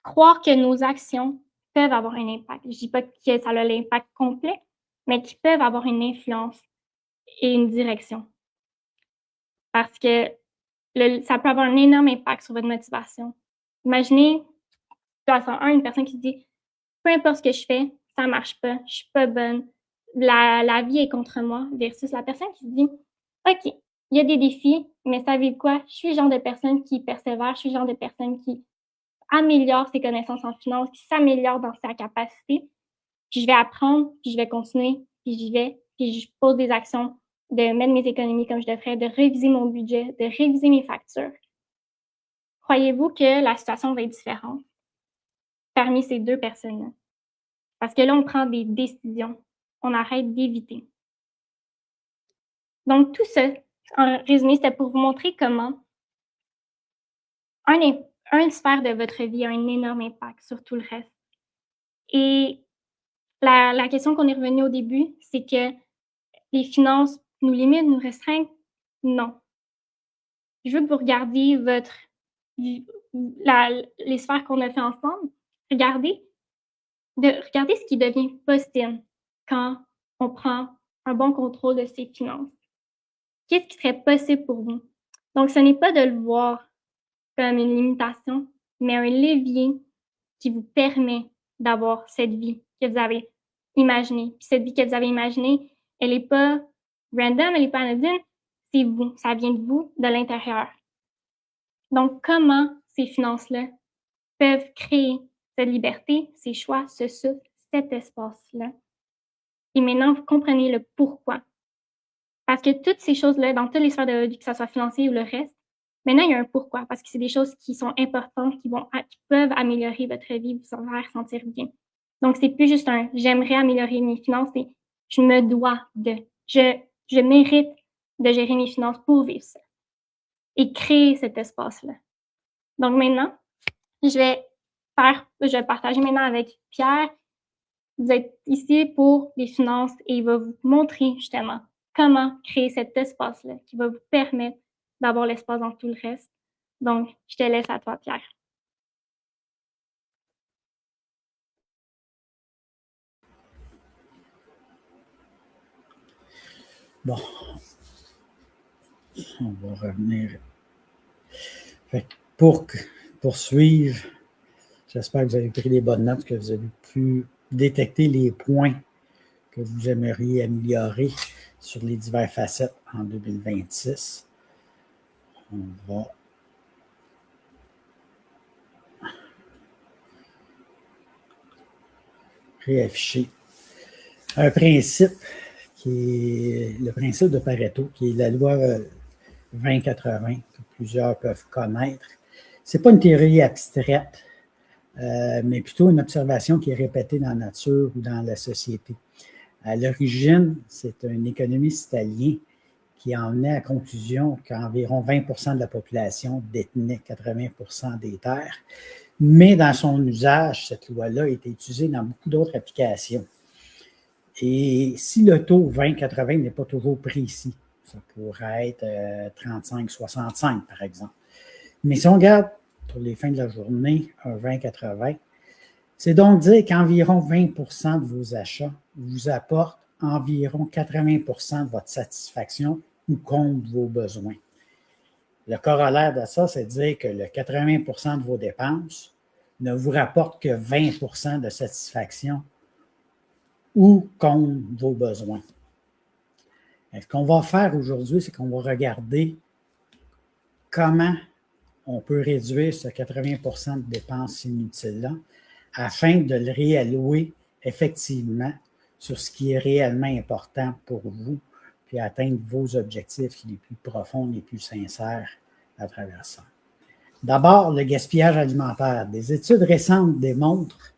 croire que nos actions peuvent avoir un impact? Je dis pas que ça a l'impact complet, mais qui peuvent avoir une influence et une direction. Parce que ça peut avoir un énorme impact sur votre motivation. Imaginez, une personne qui se dit, peu importe ce que je fais, ça marche pas, je suis pas bonne, la vie est contre moi, versus la personne qui se dit, OK, il y a des défis, mais savez-vous quoi? Je suis le genre de personne qui persévère, je suis le genre de personne qui améliore ses connaissances en finance, qui s'améliore dans sa capacité, puis je vais apprendre, puis je vais continuer, puis j'y vais, puis je pose des actions de mettre mes économies comme je devrais, de réviser mon budget, de réviser mes factures. Croyez-vous que la situation va être différente parmi ces deux personnes-là? Parce que là, on prend des décisions. On arrête d'éviter. Donc, tout ça, en résumé, c'était pour vous montrer comment une sphère de votre vie a un énorme impact sur tout le reste. Et la question qu'on est revenu au début, c'est que les finances nous limitent, nous restreignent? Non. Je veux que vous regardiez les sphères qu'on a fait ensemble. Regardez ce qui devient possible quand on prend un bon contrôle de ses finances. Qu'est-ce qui serait possible pour vous? Donc, ce n'est pas de le voir comme une limitation, mais un levier qui vous permet d'avoir cette vie que vous avez imaginée. Puis cette vie que vous avez imaginée, elle n'est pas random, elle n'est pas anodine, c'est vous, ça vient de vous, de l'intérieur. Donc, comment ces finances-là peuvent créer cette liberté, ces choix, ce souffle, cet espace-là? Et maintenant, vous comprenez le pourquoi. Parce que toutes ces choses-là, dans toutes les sphères de votre vie, que ce soit financier ou le reste, maintenant, il y a un pourquoi. Parce que c'est des choses qui sont importantes, qui peuvent améliorer votre vie, vous faire sentir bien. Donc, c'est plus juste j'aimerais améliorer mes finances, c'est je me dois de. Je mérite de gérer mes finances pour vivre ça. Et créer cet espace-là. Donc, maintenant, je vais partager maintenant avec Pierre. Vous êtes ici pour les finances et il va vous montrer justement comment créer cet espace-là qui va vous permettre d'avoir l'espace dans tout le reste. Donc, je te laisse à toi, Pierre. Bon, on va revenir. Fait que pour poursuivre, j'espère que vous avez pris les bonnes notes, que vous avez pu détecter les points que vous aimeriez améliorer sur les diverses facettes en 2026. On va réafficher un principe qui est le principe de Pareto, qui est la loi 20-80, que plusieurs peuvent connaître. Ce n'est pas une théorie abstraite, mais plutôt une observation qui est répétée dans la nature ou dans la société. À l'origine, c'est un économiste italien qui en venait à la conclusion qu'environ 20% de la population détenait 80% des terres. Mais dans son usage, cette loi-là a été utilisée dans beaucoup d'autres applications. Et si le taux 20-80 n'est pas toujours précis, ça pourrait être 35-65 par exemple. Mais si on regarde pour les fins de la journée un 20-80, c'est donc dire qu'environ 20% de vos achats vous apportent environ 80% de votre satisfaction ou contre vos besoins. Le corollaire de ça, c'est de dire que le 80% de vos dépenses ne vous rapporte que 20% de satisfaction ou contre vos besoins. Et ce qu'on va faire aujourd'hui, c'est qu'on va regarder comment on peut réduire ce 80% de dépenses inutiles-là afin de le réallouer effectivement sur ce qui est réellement important pour vous, puis atteindre vos objectifs les plus profonds, les plus sincères à travers ça. D'abord, le gaspillage alimentaire. Des études récentes démontrent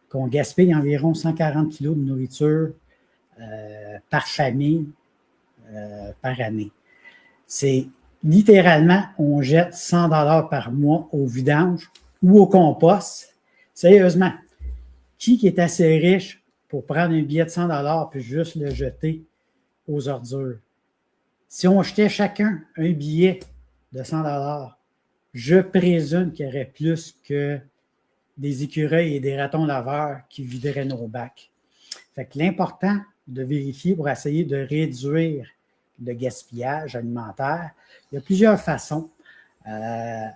qu'on gaspille environ 140 kg de nourriture par famille par année. C'est littéralement, on jette 100 $ par mois au vidange ou au compost. Sérieusement, qui est assez riche pour prendre un billet de 100 $ puis juste le jeter aux ordures? Si on jetait chacun un billet de 100 $, je présume qu'il y aurait plus que des écureuils et des ratons laveurs qui videraient nos bacs. Fait que l'important de vérifier pour essayer de réduire le gaspillage alimentaire, il y a plusieurs façons,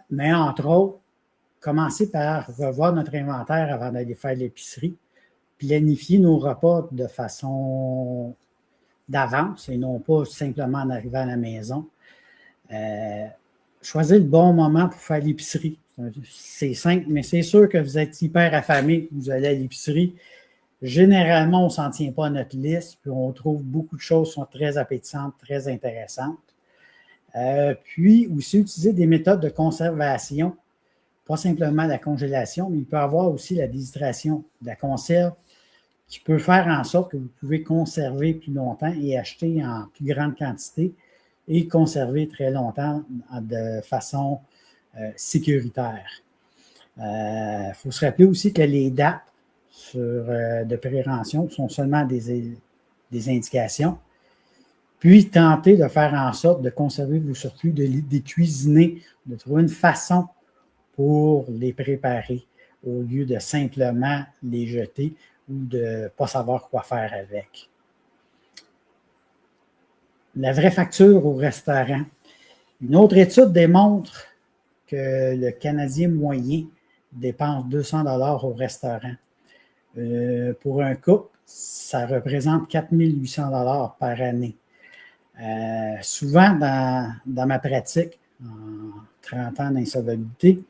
mais entre autres, commencer par revoir notre inventaire avant d'aller faire l'épicerie, planifier nos repas de façon d'avance et non pas simplement en arrivant à la maison. Choisir le bon moment pour faire l'épicerie. C'est simple, mais c'est sûr que vous êtes hyper affamé, vous allez à l'épicerie. Généralement, on ne s'en tient pas à notre liste, puis on trouve beaucoup de choses qui sont très appétissantes, très intéressantes. Puis aussi, utiliser des méthodes de conservation, pas simplement la congélation, mais il peut y avoir aussi la déshydratation de la conserve qui peut faire en sorte que vous pouvez conserver plus longtemps et acheter en plus grande quantité et conserver très longtemps de façon sécuritaire. Il faut se rappeler aussi que les dates de prévention sont seulement des indications. Puis, tenter de faire en sorte de conserver vos surplus, de les cuisiner, de trouver une façon pour les préparer au lieu de simplement les jeter ou de ne pas savoir quoi faire avec. La vraie facture au restaurant. Une autre étude démontre que le Canadien moyen dépense 200 $ au restaurant. Pour un couple, ça représente 4 800 $ par année. Souvent, dans ma pratique, en 30 ans d'insolvabilité,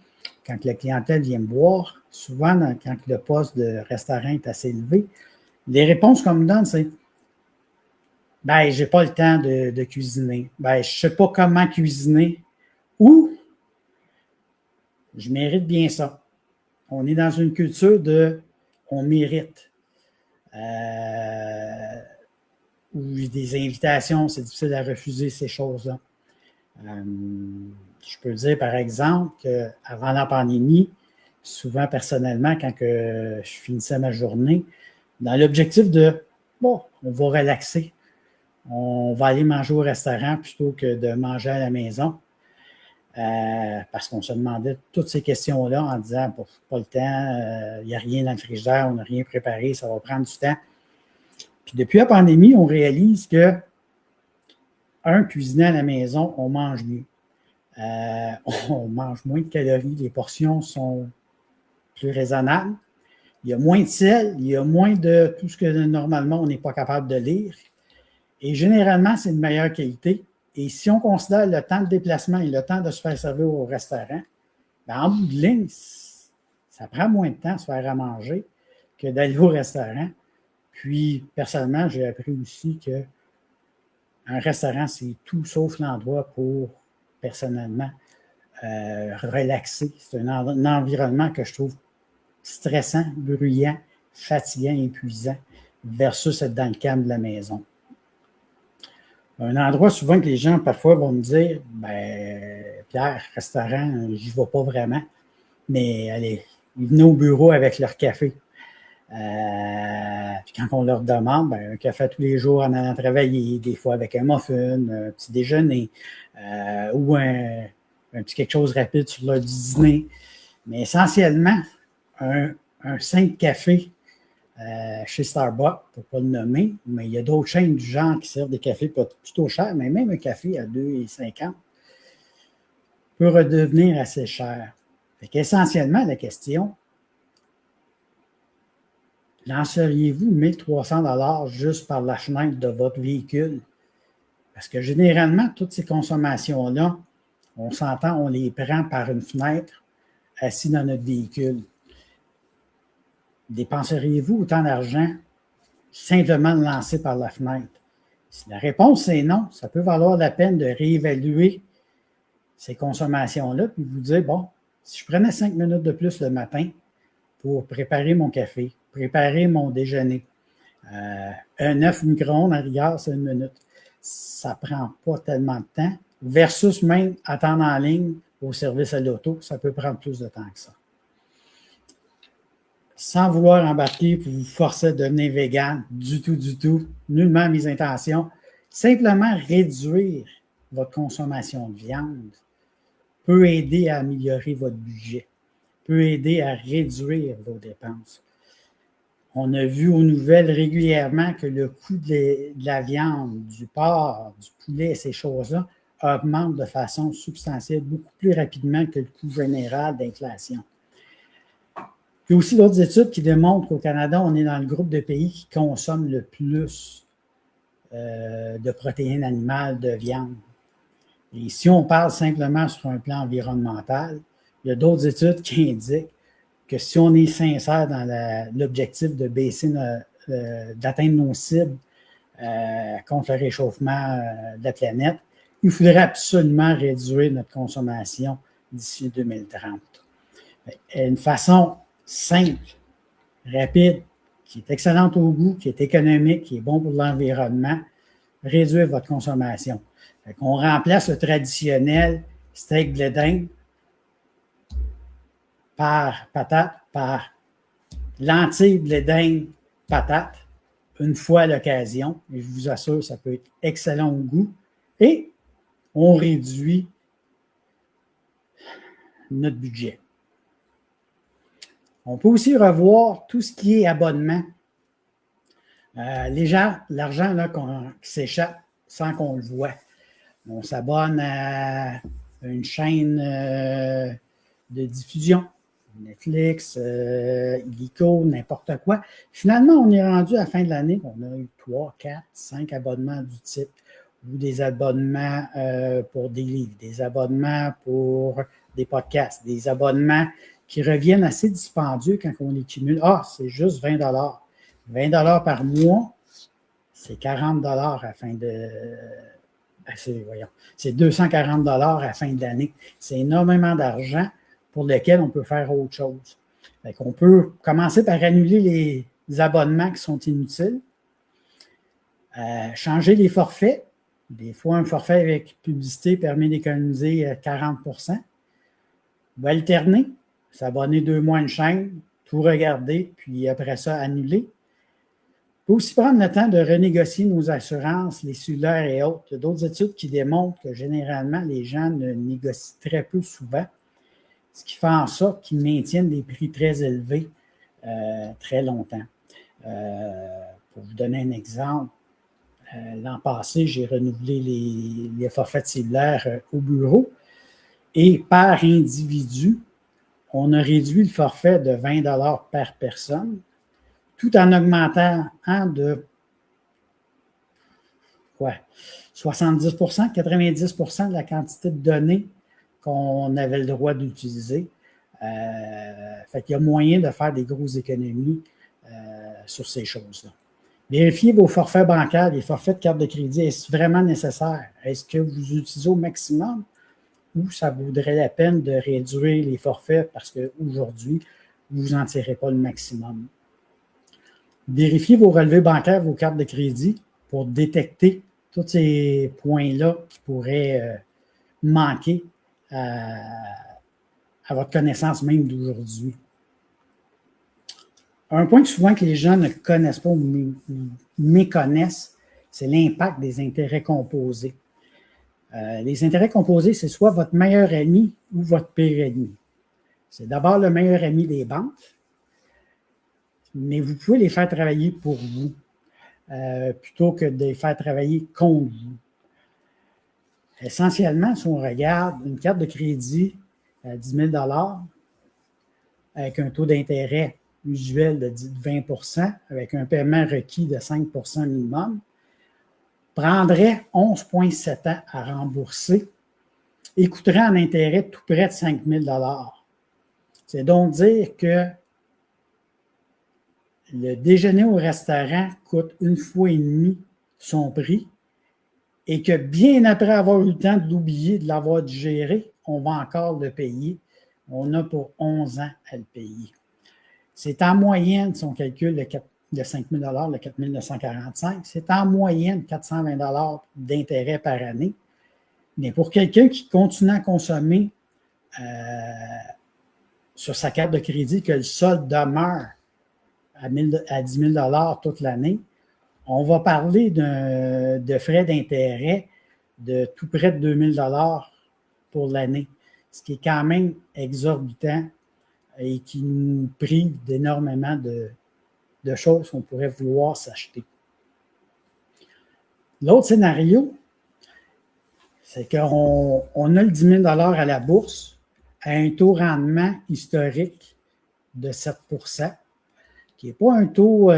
quand la clientèle vient me boire, souvent, quand le poste de restaurant est assez élevé, les réponses qu'on me donne, c'est « Ben, j'ai pas le temps de cuisiner. Ben, je sais pas comment cuisiner. » Ou « Je mérite bien ça. » On est dans une culture de « on mérite ». Ou des invitations, c'est difficile à refuser ces choses-là. Je peux dire, par exemple, qu'avant la pandémie, souvent, personnellement, quand je finissais ma journée, dans l'objectif de, bon, on va relaxer, on va aller manger au restaurant plutôt que de manger à la maison, parce qu'on se demandait toutes ces questions-là en disant, bon, pas le temps, il n'y a rien dans le frigidaire, on n'a rien préparé, ça va prendre du temps. Puis depuis la pandémie, on réalise que, cuisiner à la maison, on mange mieux. On mange moins de calories, les portions sont plus raisonnables. Il y a moins de sel, il y a moins de tout ce que normalement on n'est pas capable de lire. Et généralement, c'est de meilleure qualité. Et si on considère le temps de déplacement et le temps de se faire servir au restaurant, bien, en bout de ligne, ça prend moins de temps de se faire à manger que d'aller au restaurant. Puis, personnellement, j'ai appris aussi qu'un restaurant, c'est tout sauf l'endroit pour, personnellement, relaxer. C'est un environnement que je trouve stressant, bruyant, fatigant, épuisant, versus être dans le calme de la maison. Un endroit souvent que les gens, parfois, vont me dire, « Ben, Pierre, restaurant, j'y vais pas vraiment, mais allez, ils venaient au bureau avec leur café. » Puis quand on leur demande, ben, un café tous les jours en allant travailler, des fois avec un muffin, un petit déjeuner, ou un petit quelque chose rapide sur l'heure du dîner. Mais essentiellement, un simple café chez Starbucks, pour ne pas le nommer, mais il y a d'autres chaînes du genre qui servent des cafés plutôt chers, mais même un café à 2,50 peut redevenir assez cher. Fait qu'essentiellement, la question, lanceriez-vous 1 300 $ juste par la fenêtre de votre véhicule? Parce que généralement, toutes ces consommations-là, on s'entend, on les prend par une fenêtre assis dans notre véhicule. Dépenseriez-vous autant d'argent simplement le lancer par la fenêtre? Si la réponse est non, ça peut valoir la peine de réévaluer ces consommations-là puis vous dire, bon, si je prenais 5 minutes de plus le matin pour préparer mon café, préparer mon déjeuner, un œuf micro-ondes en rigueur, c'est 1 minute. Ça ne prend pas tellement de temps versus même attendre en ligne au service à l'auto, ça peut prendre plus de temps que ça. Sans vouloir embarquer pour vous forcer à devenir vegan, du tout, nullement mes intentions. Simplement réduire votre consommation de viande peut aider à améliorer votre budget, peut aider à réduire vos dépenses. On a vu aux nouvelles régulièrement que le coût de la viande, du porc, du poulet, ces choses-là, augmentent de façon substantielle, beaucoup plus rapidement que le coût général d'inflation. Il y a aussi d'autres études qui démontrent qu'au Canada, on est dans le groupe de pays qui consomment le plus de protéines animales, de viande. Et si on parle simplement sur un plan environnemental, il y a d'autres études qui indiquent que si on est sincère dans l'objectif de baisser, d'atteindre nos cibles contre le réchauffement de la planète, il faudrait absolument réduire notre consommation d'ici 2030. Une façon simple, rapide, qui est excellente au goût, qui est économique, qui est bon pour l'environnement, réduire votre consommation. On remplace le traditionnel steak de dinde par patate, par lentilles de dinde, patate, une fois à l'occasion. Et je vous assure, ça peut être excellent au goût. Et on réduit notre budget. On peut aussi revoir tout ce qui est abonnement. L'argent qui s'échappe sans qu'on le voit. On s'abonne à une chaîne de diffusion, Netflix, illico, n'importe quoi. Finalement, on est rendu à la fin de l'année, on a eu 3, 4, 5 abonnements du type, ou des abonnements pour des livres, des abonnements pour des podcasts, des abonnements qui reviennent assez dispendieux quand on les cumule. Ah, c'est juste 20 $. 20 $ par mois, c'est 40 $ à la fin de... C'est 240 $ à la fin de l'année. C'est énormément d'argent pour lequel on peut faire autre chose. Fait qu'on peut commencer par annuler les abonnements qui sont inutiles, changer les forfaits. Des fois, un forfait avec publicité permet d'économiser 40 %. On va alterner, s'abonner 2 mois à une chaîne, tout regarder, puis après ça, annuler. Il faut aussi prendre le temps de renégocier nos assurances, les cellulaires et autres. Il y a d'autres études qui démontrent que généralement, les gens ne négocient très peu souvent, ce qui fait en sorte qu'ils maintiennent des prix très élevés très longtemps. Pour vous donner un exemple, l'an passé, j'ai renouvelé les forfaits cellulaires au bureau et par individu, on a réduit le forfait de 20 $ par personne, tout en augmentant de 70 %, 90 % de la quantité de données qu'on avait le droit d'utiliser. Fait qu'il y a moyen de faire des grosses économies sur ces choses-là. Vérifiez vos forfaits bancaires, les forfaits de carte de crédit. Est-ce vraiment nécessaire? Est-ce que vous utilisez au maximum ou ça vaudrait la peine de réduire les forfaits parce qu'aujourd'hui, vous n'en tirez pas le maximum? Vérifiez vos relevés bancaires, vos cartes de crédit pour détecter tous ces points-là qui pourraient manquer à votre connaissance même d'aujourd'hui. Un point que souvent que les gens ne connaissent pas ou méconnaissent, c'est l'impact des intérêts composés. Les intérêts composés, c'est soit votre meilleur ami ou votre pire ennemi. C'est d'abord le meilleur ami des banques. mais vous pouvez les faire travailler pour vous, plutôt que de les faire travailler contre vous. Essentiellement, si on regarde une carte de crédit à 10 000 avec un taux d'intérêt usuel de 20 %, avec un paiement requis de 5 % minimum, prendrait 11,7 ans à rembourser et coûterait en intérêt tout près de 5 000 $. C'est donc dire que le déjeuner au restaurant coûte 1,5 fois son prix et que bien après avoir eu le temps de l'oublier, de l'avoir digéré, on va encore le payer. On a pour 11 ans à le payer. C'est en moyenne, si on calcule le 5 000 $, le 4 945, c'est en moyenne 420 $ d'intérêt par année. Mais pour quelqu'un qui continue à consommer sur sa carte de crédit, que le solde demeure à 10 000 $ toute l'année, on va parler de frais d'intérêt de tout près de 2 000 $ pour l'année, ce qui est quand même exorbitant et qui nous prive d'énormément de choses qu'on pourrait vouloir s'acheter. L'autre scénario, c'est qu'on a le 10 000 $ à la bourse à un taux rendement historique de 7 %, qui n'est pas un taux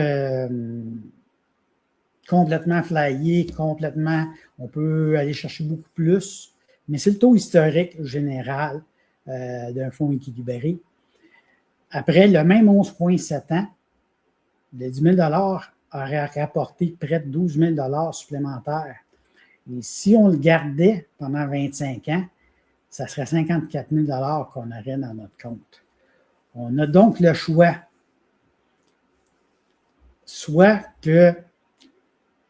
complètement flyé, on peut aller chercher beaucoup plus, mais c'est le taux historique général d'un fonds équilibré. Après le même 11,7 ans, le 10 000 $ aurait rapporté près de 12 000 $ supplémentaires. Et si on le gardait pendant 25 ans, ça serait 54 000 $ qu'on aurait dans notre compte. On a donc le choix, soit que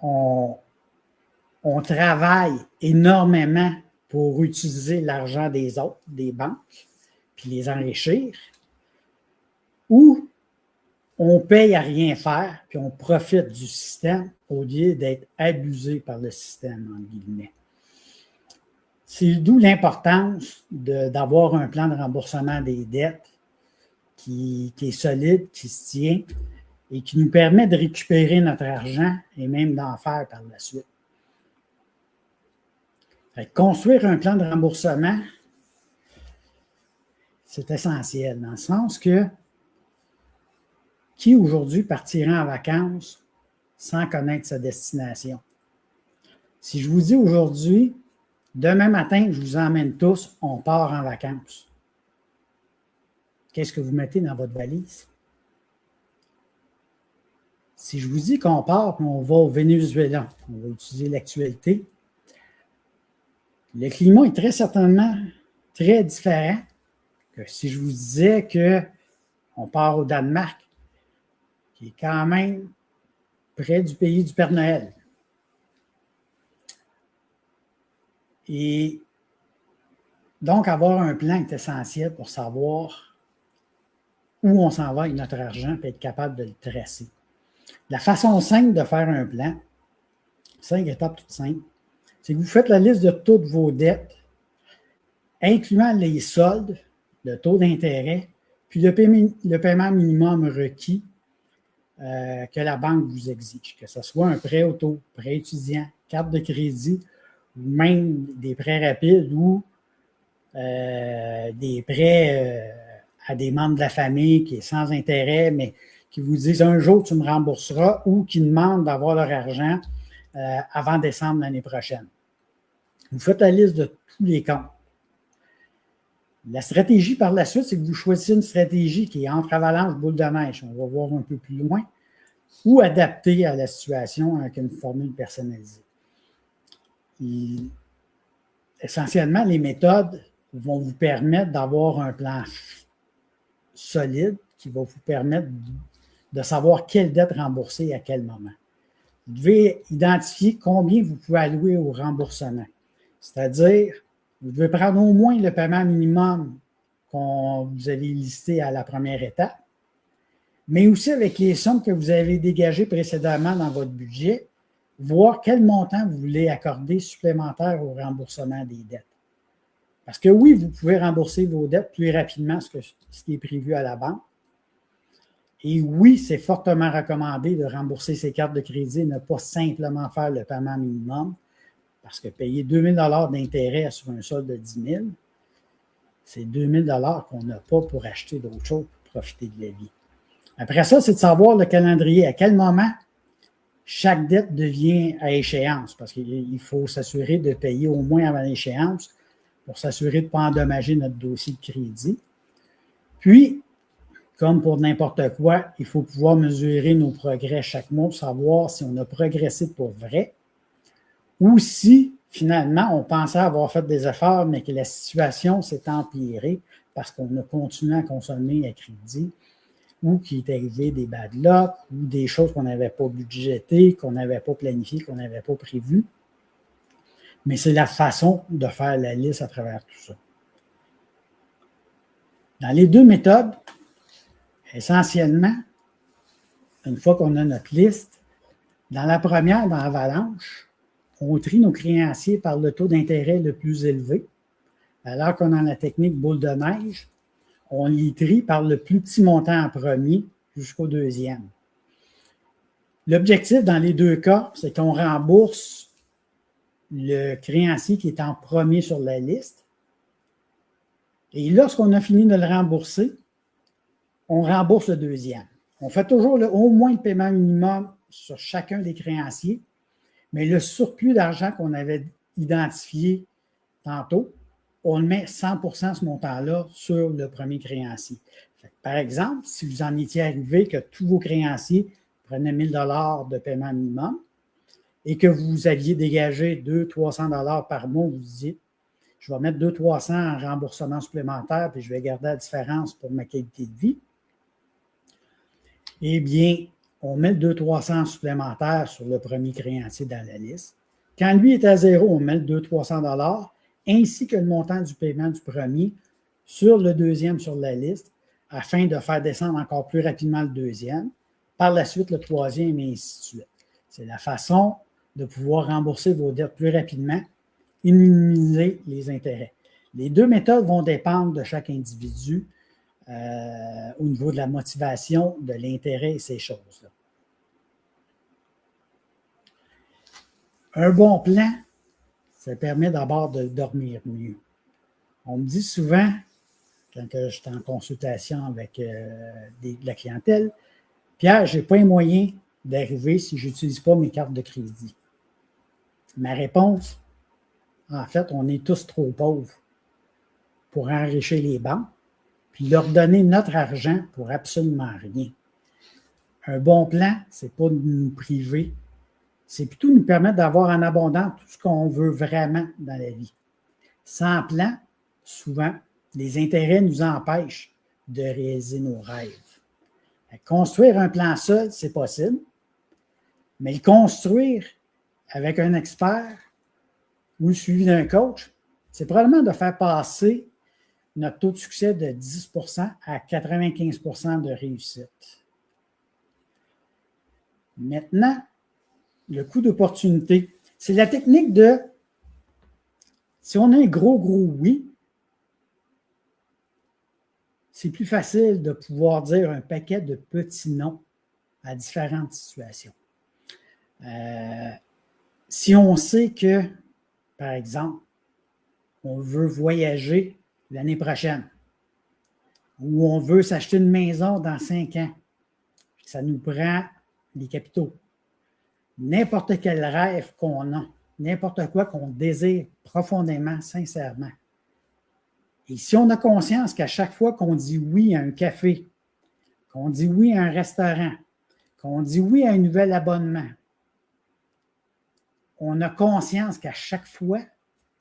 on travaille énormément pour utiliser l'argent des autres, des banques, puis les enrichir, ou on paye à rien faire, puis on profite du système au lieu d'être abusé par le système, en guillemets. C'est d'où l'importance d'avoir un plan de remboursement des dettes qui est solide, qui se tient et qui nous permet de récupérer notre argent et même d'en faire par la suite. Construire un plan de remboursement, c'est essentiel dans le sens que qui aujourd'hui partira en vacances sans connaître sa destination? Si je vous dis aujourd'hui, demain matin, je vous emmène tous, on part en vacances. Qu'est-ce que vous mettez dans votre valise? Si je vous dis qu'on part et on va au Venezuela, on va utiliser l'actualité, le climat est très certainement très différent que si je vous disais qu'on part au Danemark, qui est quand même près du pays du Père Noël. Et donc, avoir un plan est essentiel pour savoir où on s'en va avec notre argent et être capable de le tracer. La façon simple de faire un plan, 5 étapes toutes simples, c'est que vous faites la liste de toutes vos dettes, incluant les soldes, le taux d'intérêt, puis le paiement minimum requis que la banque vous exige, que ce soit un prêt auto, prêt étudiant, carte de crédit, ou même des prêts rapides ou des prêts à des membres de la famille qui est sans intérêt, mais qui vous disent un jour tu me rembourseras ou qui demandent d'avoir leur argent avant décembre l'année prochaine. Vous faites la liste de tous les comptes. La stratégie par la suite, c'est que vous choisissez une stratégie qui est entre avalanche, boule de neige, on va voir un peu plus loin, ou adaptée à la situation avec une formule personnalisée. Et, essentiellement, les méthodes vont vous permettre d'avoir un plan solide qui va vous permettre de savoir quelle dette rembourser et à quel moment. Vous devez identifier combien vous pouvez allouer au remboursement. C'est-à-dire, vous devez prendre au moins le paiement minimum qu'on vous avez listé à la première étape, mais aussi avec les sommes que vous avez dégagées précédemment dans votre budget, voir quel montant vous voulez accorder supplémentaire au remboursement des dettes. Parce que oui, vous pouvez rembourser vos dettes plus rapidement que ce qui est prévu à la banque. Et oui, c'est fortement recommandé de rembourser ses cartes de crédit et ne pas simplement faire le paiement minimum, parce que payer 2 000 d'intérêt sur un solde de 10 000, c'est 2 000 qu'on n'a pas pour acheter d'autres choses, pour profiter de la vie. Après ça, c'est de savoir le calendrier. À quel moment chaque dette devient à échéance, parce qu'il faut s'assurer de payer au moins avant l'échéance pour s'assurer de ne pas endommager notre dossier de crédit. Puis, comme pour n'importe quoi, il faut pouvoir mesurer nos progrès chaque mois pour savoir si on a progressé pour vrai ou si, finalement, on pensait avoir fait des efforts, mais que la situation s'est empirée parce qu'on a continué à consommer à crédit ou qu'il est arrivé des bad luck ou des choses qu'on n'avait pas budgétées, qu'on n'avait pas planifiées, qu'on n'avait pas prévues. Mais c'est la façon de faire la liste à travers tout ça. Dans les deux méthodes, essentiellement, une fois qu'on a notre liste, dans la première, dans Avalanche, on trie nos créanciers par le taux d'intérêt le plus élevé, alors qu'on a la technique boule de neige, on les trie par le plus petit montant en premier jusqu'au deuxième. L'objectif dans les deux cas, c'est qu'on rembourse le créancier qui est en premier sur la liste. Et lorsqu'on a fini de le rembourser, on rembourse le deuxième. On fait toujours au moins le paiement minimum sur chacun des créanciers, mais le surplus d'argent qu'on avait identifié tantôt, on le met 100% ce montant-là sur le premier créancier. Par exemple, si vous en étiez arrivé que tous vos créanciers prenaient 1 000 $ de paiement minimum et que vous aviez dégagé 200-300 $ par mois, vous disiez, je vais mettre 200-300 en remboursement supplémentaire puis je vais garder la différence pour ma qualité de vie. Eh bien, on met le 200-300 supplémentaire sur le premier créancier dans la liste. Quand lui est à zéro, on met le 200-300 $ ainsi que le montant du paiement du premier sur le deuxième sur la liste afin de faire descendre encore plus rapidement le deuxième, par la suite le troisième et ainsi de suite. C'est la façon de pouvoir rembourser vos dettes plus rapidement et minimiser les intérêts. Les deux méthodes vont dépendre de chaque individu au niveau de la motivation, de l'intérêt et ces choses-là. Un bon plan, ça permet d'abord de dormir mieux. On me dit souvent, quand je suis en consultation avec la clientèle, Pierre, je n'ai pas les moyens d'arriver si je n'utilise pas mes cartes de crédit. Ma réponse, en fait, on est tous trop pauvres pour enrichir les banques, puis leur donner notre argent pour absolument rien. Un bon plan, ce n'est pas de nous priver, c'est plutôt nous permettre d'avoir en abondance tout ce qu'on veut vraiment dans la vie. Sans plan, souvent, les intérêts nous empêchent de réaliser nos rêves. Construire un plan seul, c'est possible, mais le construire avec un expert ou le suivi d'un coach, c'est probablement de faire passer notre taux de succès de 10% à 95% de réussite. Maintenant, le coût d'opportunité, c'est la technique de, si on a un gros oui, c'est plus facile de pouvoir dire un paquet de petits non à différentes situations. Si on sait que, par exemple, on veut voyager l'année prochaine ou on veut s'acheter une maison dans 5 ans, ça nous prend les capitaux. N'importe quel rêve qu'on a, n'importe quoi qu'on désire profondément, sincèrement. Et si on a conscience qu'à chaque fois qu'on dit oui à un café, qu'on dit oui à un restaurant, qu'on dit oui à un nouvel abonnement, on a conscience qu'à chaque fois,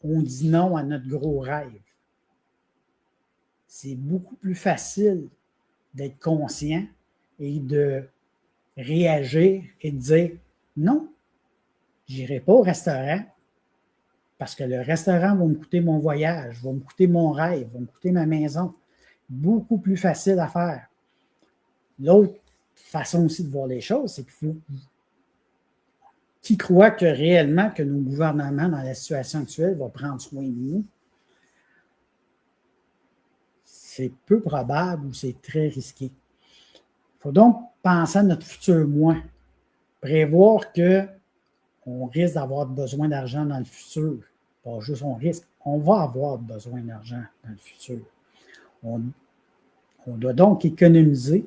on dit non à notre gros rêve. C'est beaucoup plus facile d'être conscient et de réagir et de dire non, je n'irai pas au restaurant parce que le restaurant va me coûter mon voyage, va me coûter mon rêve, va me coûter ma maison. Beaucoup plus facile à faire. L'autre façon aussi de voir les choses, c'est qu'il faut qui croient que réellement que nos gouvernements, dans la situation actuelle, vont prendre soin de nous. C'est peu probable ou c'est très risqué. faut donc penser à notre futur moi, prévoir qu'on risque d'avoir besoin d'argent dans le futur. Pas juste on risque, on va avoir besoin d'argent dans le futur. On doit donc économiser,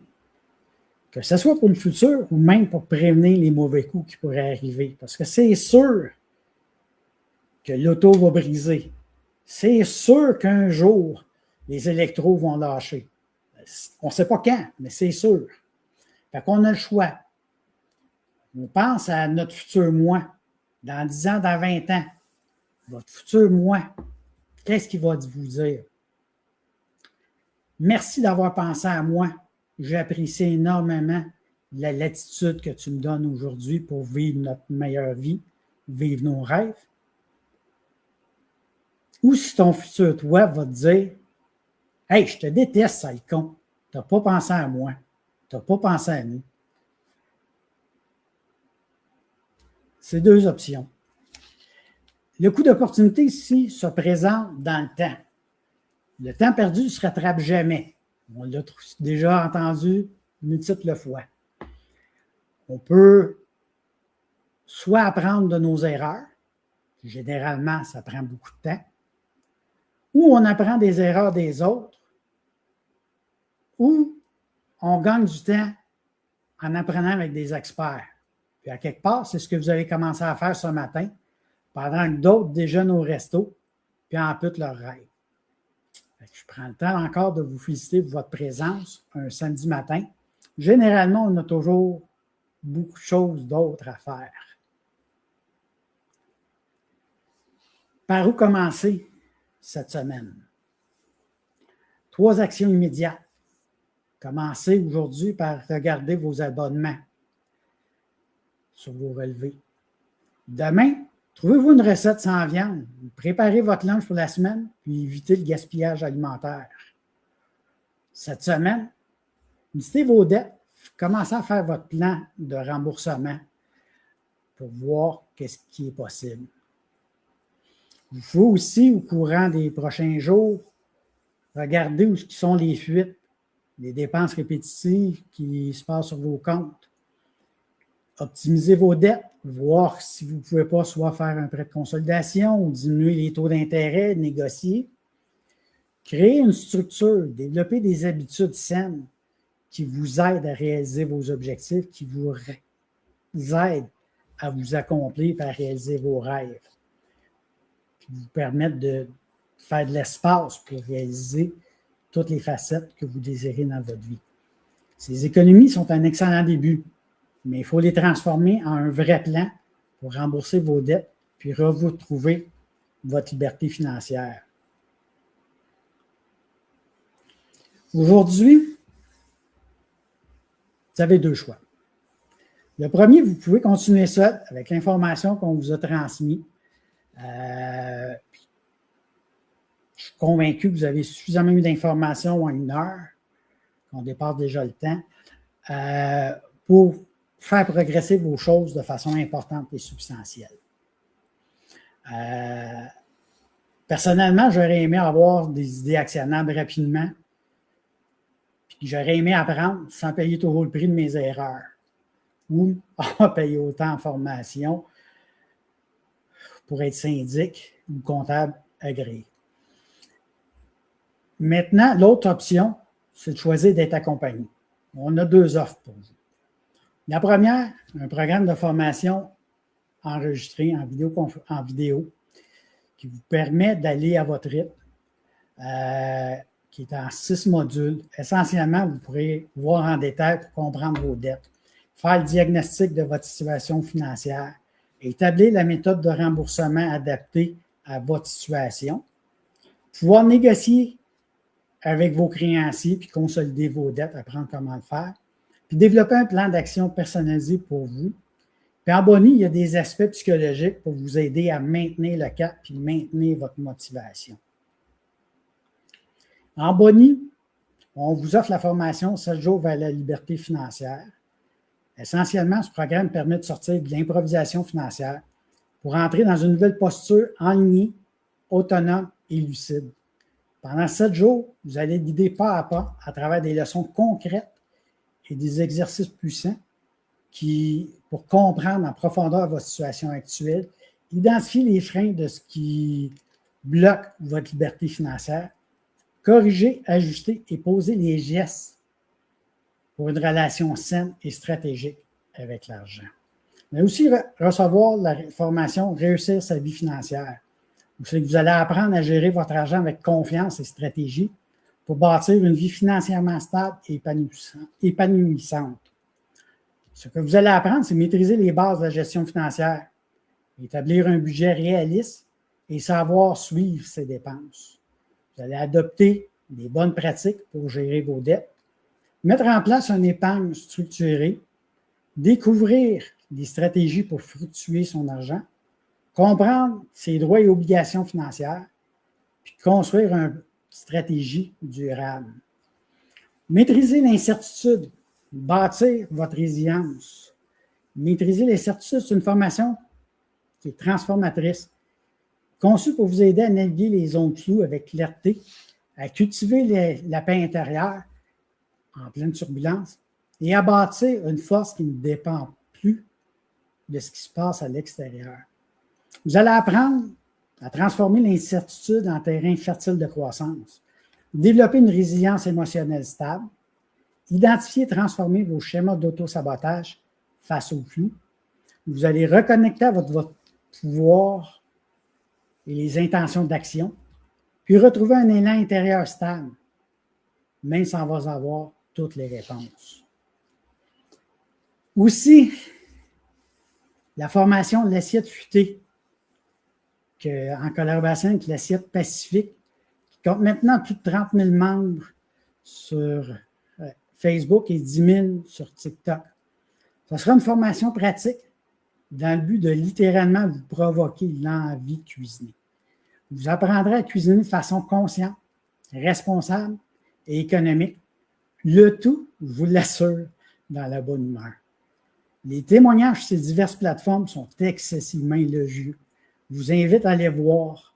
que ce soit pour le futur ou même pour prévenir les mauvais coups qui pourraient arriver. Parce que c'est sûr que l'auto va briser. C'est sûr qu'un jour, les électros vont lâcher. On ne sait pas quand, mais c'est sûr. Fait qu'on a le choix. On pense à notre futur moi, dans 10 ans, dans 20 ans. Votre futur moi, qu'est-ce qu'il va vous dire? Merci d'avoir pensé à moi. J'apprécie énormément la latitude que tu me donnes aujourd'hui pour vivre notre meilleure vie, vivre nos rêves. Ou si ton futur toi va te dire « Hey, je te déteste, sale con. Tu n'as pas pensé à moi. Tu n'as pas pensé à nous. » C'est deux options. Le coût d'opportunité ici se présente dans le temps. Le temps perdu ne se rattrape jamais. On l'a déjà entendu multiples fois. On peut soit apprendre de nos erreurs, généralement ça prend beaucoup de temps, ou on apprend des erreurs des autres, ou on gagne du temps en apprenant avec des experts. Puis à quelque part, c'est ce que vous avez commencé à faire ce matin, pendant que d'autres déjeunent au resto, puis amputent leurs rêves. Je prends le temps encore de vous féliciter pour votre présence un samedi matin. Généralement, on a toujours beaucoup de choses d'autres à faire. Par où commencer cette semaine? 3 actions immédiates. Commencez aujourd'hui par regarder vos abonnements sur vos relevés. Demain, trouvez-vous une recette sans viande. Préparez votre lunch pour la semaine, puis évitez le gaspillage alimentaire. Cette semaine, listez vos dettes. Commencez à faire votre plan de remboursement pour voir qu'est-ce qui est possible. Il faut aussi, au courant des prochains jours, regarder où sont les fuites, les dépenses répétitives qui se passent sur vos comptes. Optimisez vos dettes, voir si vous ne pouvez pas soit faire un prêt de consolidation ou diminuer les taux d'intérêt, négocier. Créer une structure, développer des habitudes saines qui vous aident à réaliser vos objectifs, qui vous aident à vous accomplir et à réaliser vos rêves, qui vous permettent de faire de l'espace pour réaliser toutes les facettes que vous désirez dans votre vie. Ces économies sont un excellent début, mais il faut les transformer en un vrai plan pour rembourser vos dettes puis retrouver votre liberté financière. Aujourd'hui, vous avez 2 choix. Le premier, vous pouvez continuer ça avec l'information qu'on vous a transmise. Je suis convaincu que vous avez suffisamment eu d'informations en 1 heure, qu'on dépasse déjà le temps, pour faire progresser vos choses de façon importante et substantielle. Personnellement, j'aurais aimé avoir des idées actionnables rapidement, puis j'aurais aimé apprendre sans payer toujours le prix de mes erreurs, ou payer autant en formation pour être syndic ou comptable agréé. Maintenant, l'autre option, c'est de choisir d'être accompagné. On a 2 offres pour vous. La première, un programme de formation enregistré en vidéo qui vous permet d'aller à votre rythme, qui est en 6 modules. Essentiellement, vous pourrez voir en détail pour comprendre vos dettes, faire le diagnostic de votre situation financière, établir la méthode de remboursement adaptée à votre situation, pouvoir négocier avec vos créanciers puis consolider vos dettes, apprendre comment le faire, puis développer un plan d'action personnalisé pour vous. Puis en bonus, il y a des aspects psychologiques pour vous aider à maintenir le cap puis maintenir votre motivation. En bonus, on vous offre la formation 7 jours vers la liberté financière. Essentiellement, ce programme permet de sortir de l'improvisation financière pour entrer dans une nouvelle posture alignée, autonome et lucide. Pendant 7 jours, vous allez guider pas à pas à travers des leçons concrètes et des exercices puissants pour comprendre en profondeur votre situation actuelle, identifier les freins de ce qui bloque votre liberté financière, corriger, ajuster et poser les gestes pour une relation saine et stratégique avec l'argent. Mais aussi recevoir la formation Réussir sa vie financière. Vous allez apprendre à gérer votre argent avec confiance et stratégie pour bâtir une vie financièrement stable et épanouissante. Ce que vous allez apprendre, c'est maîtriser les bases de la gestion financière, établir un budget réaliste et savoir suivre ses dépenses. Vous allez adopter des bonnes pratiques pour gérer vos dettes, mettre en place une épargne structurée, découvrir des stratégies pour fructuer son argent, comprendre ses droits et obligations financières, puis construire une stratégie durable. Maîtriser l'incertitude, bâtir votre résilience. Maîtriser l'incertitude, c'est une formation qui est transformatrice, conçue pour vous aider à naviguer les zones floues avec clarté, à cultiver la paix intérieure en pleine turbulence et à bâtir une force qui ne dépend plus de ce qui se passe à l'extérieur. Vous allez apprendre à transformer l'incertitude en terrain fertile de croissance, développer une résilience émotionnelle stable, identifier et transformer vos schémas d'auto-sabotage face au flou. Vous allez reconnecter à votre pouvoir et les intentions d'action, puis retrouver un élan intérieur stable, même sans avoir toutes les réponses. Aussi, la formation L'assiette futée, en collaboration avec l'Assiette Pacifique, qui compte maintenant plus de 30 000 membres sur Facebook et 10 000 sur TikTok. Ce sera une formation pratique dans le but de littéralement vous provoquer l'envie de cuisiner. Vous apprendrez à cuisiner de façon consciente, responsable et économique. Le tout, je vous l'assure, dans la bonne humeur. Les témoignages sur ces diverses plateformes sont excessivement élogieux. Je vous invite à les voir.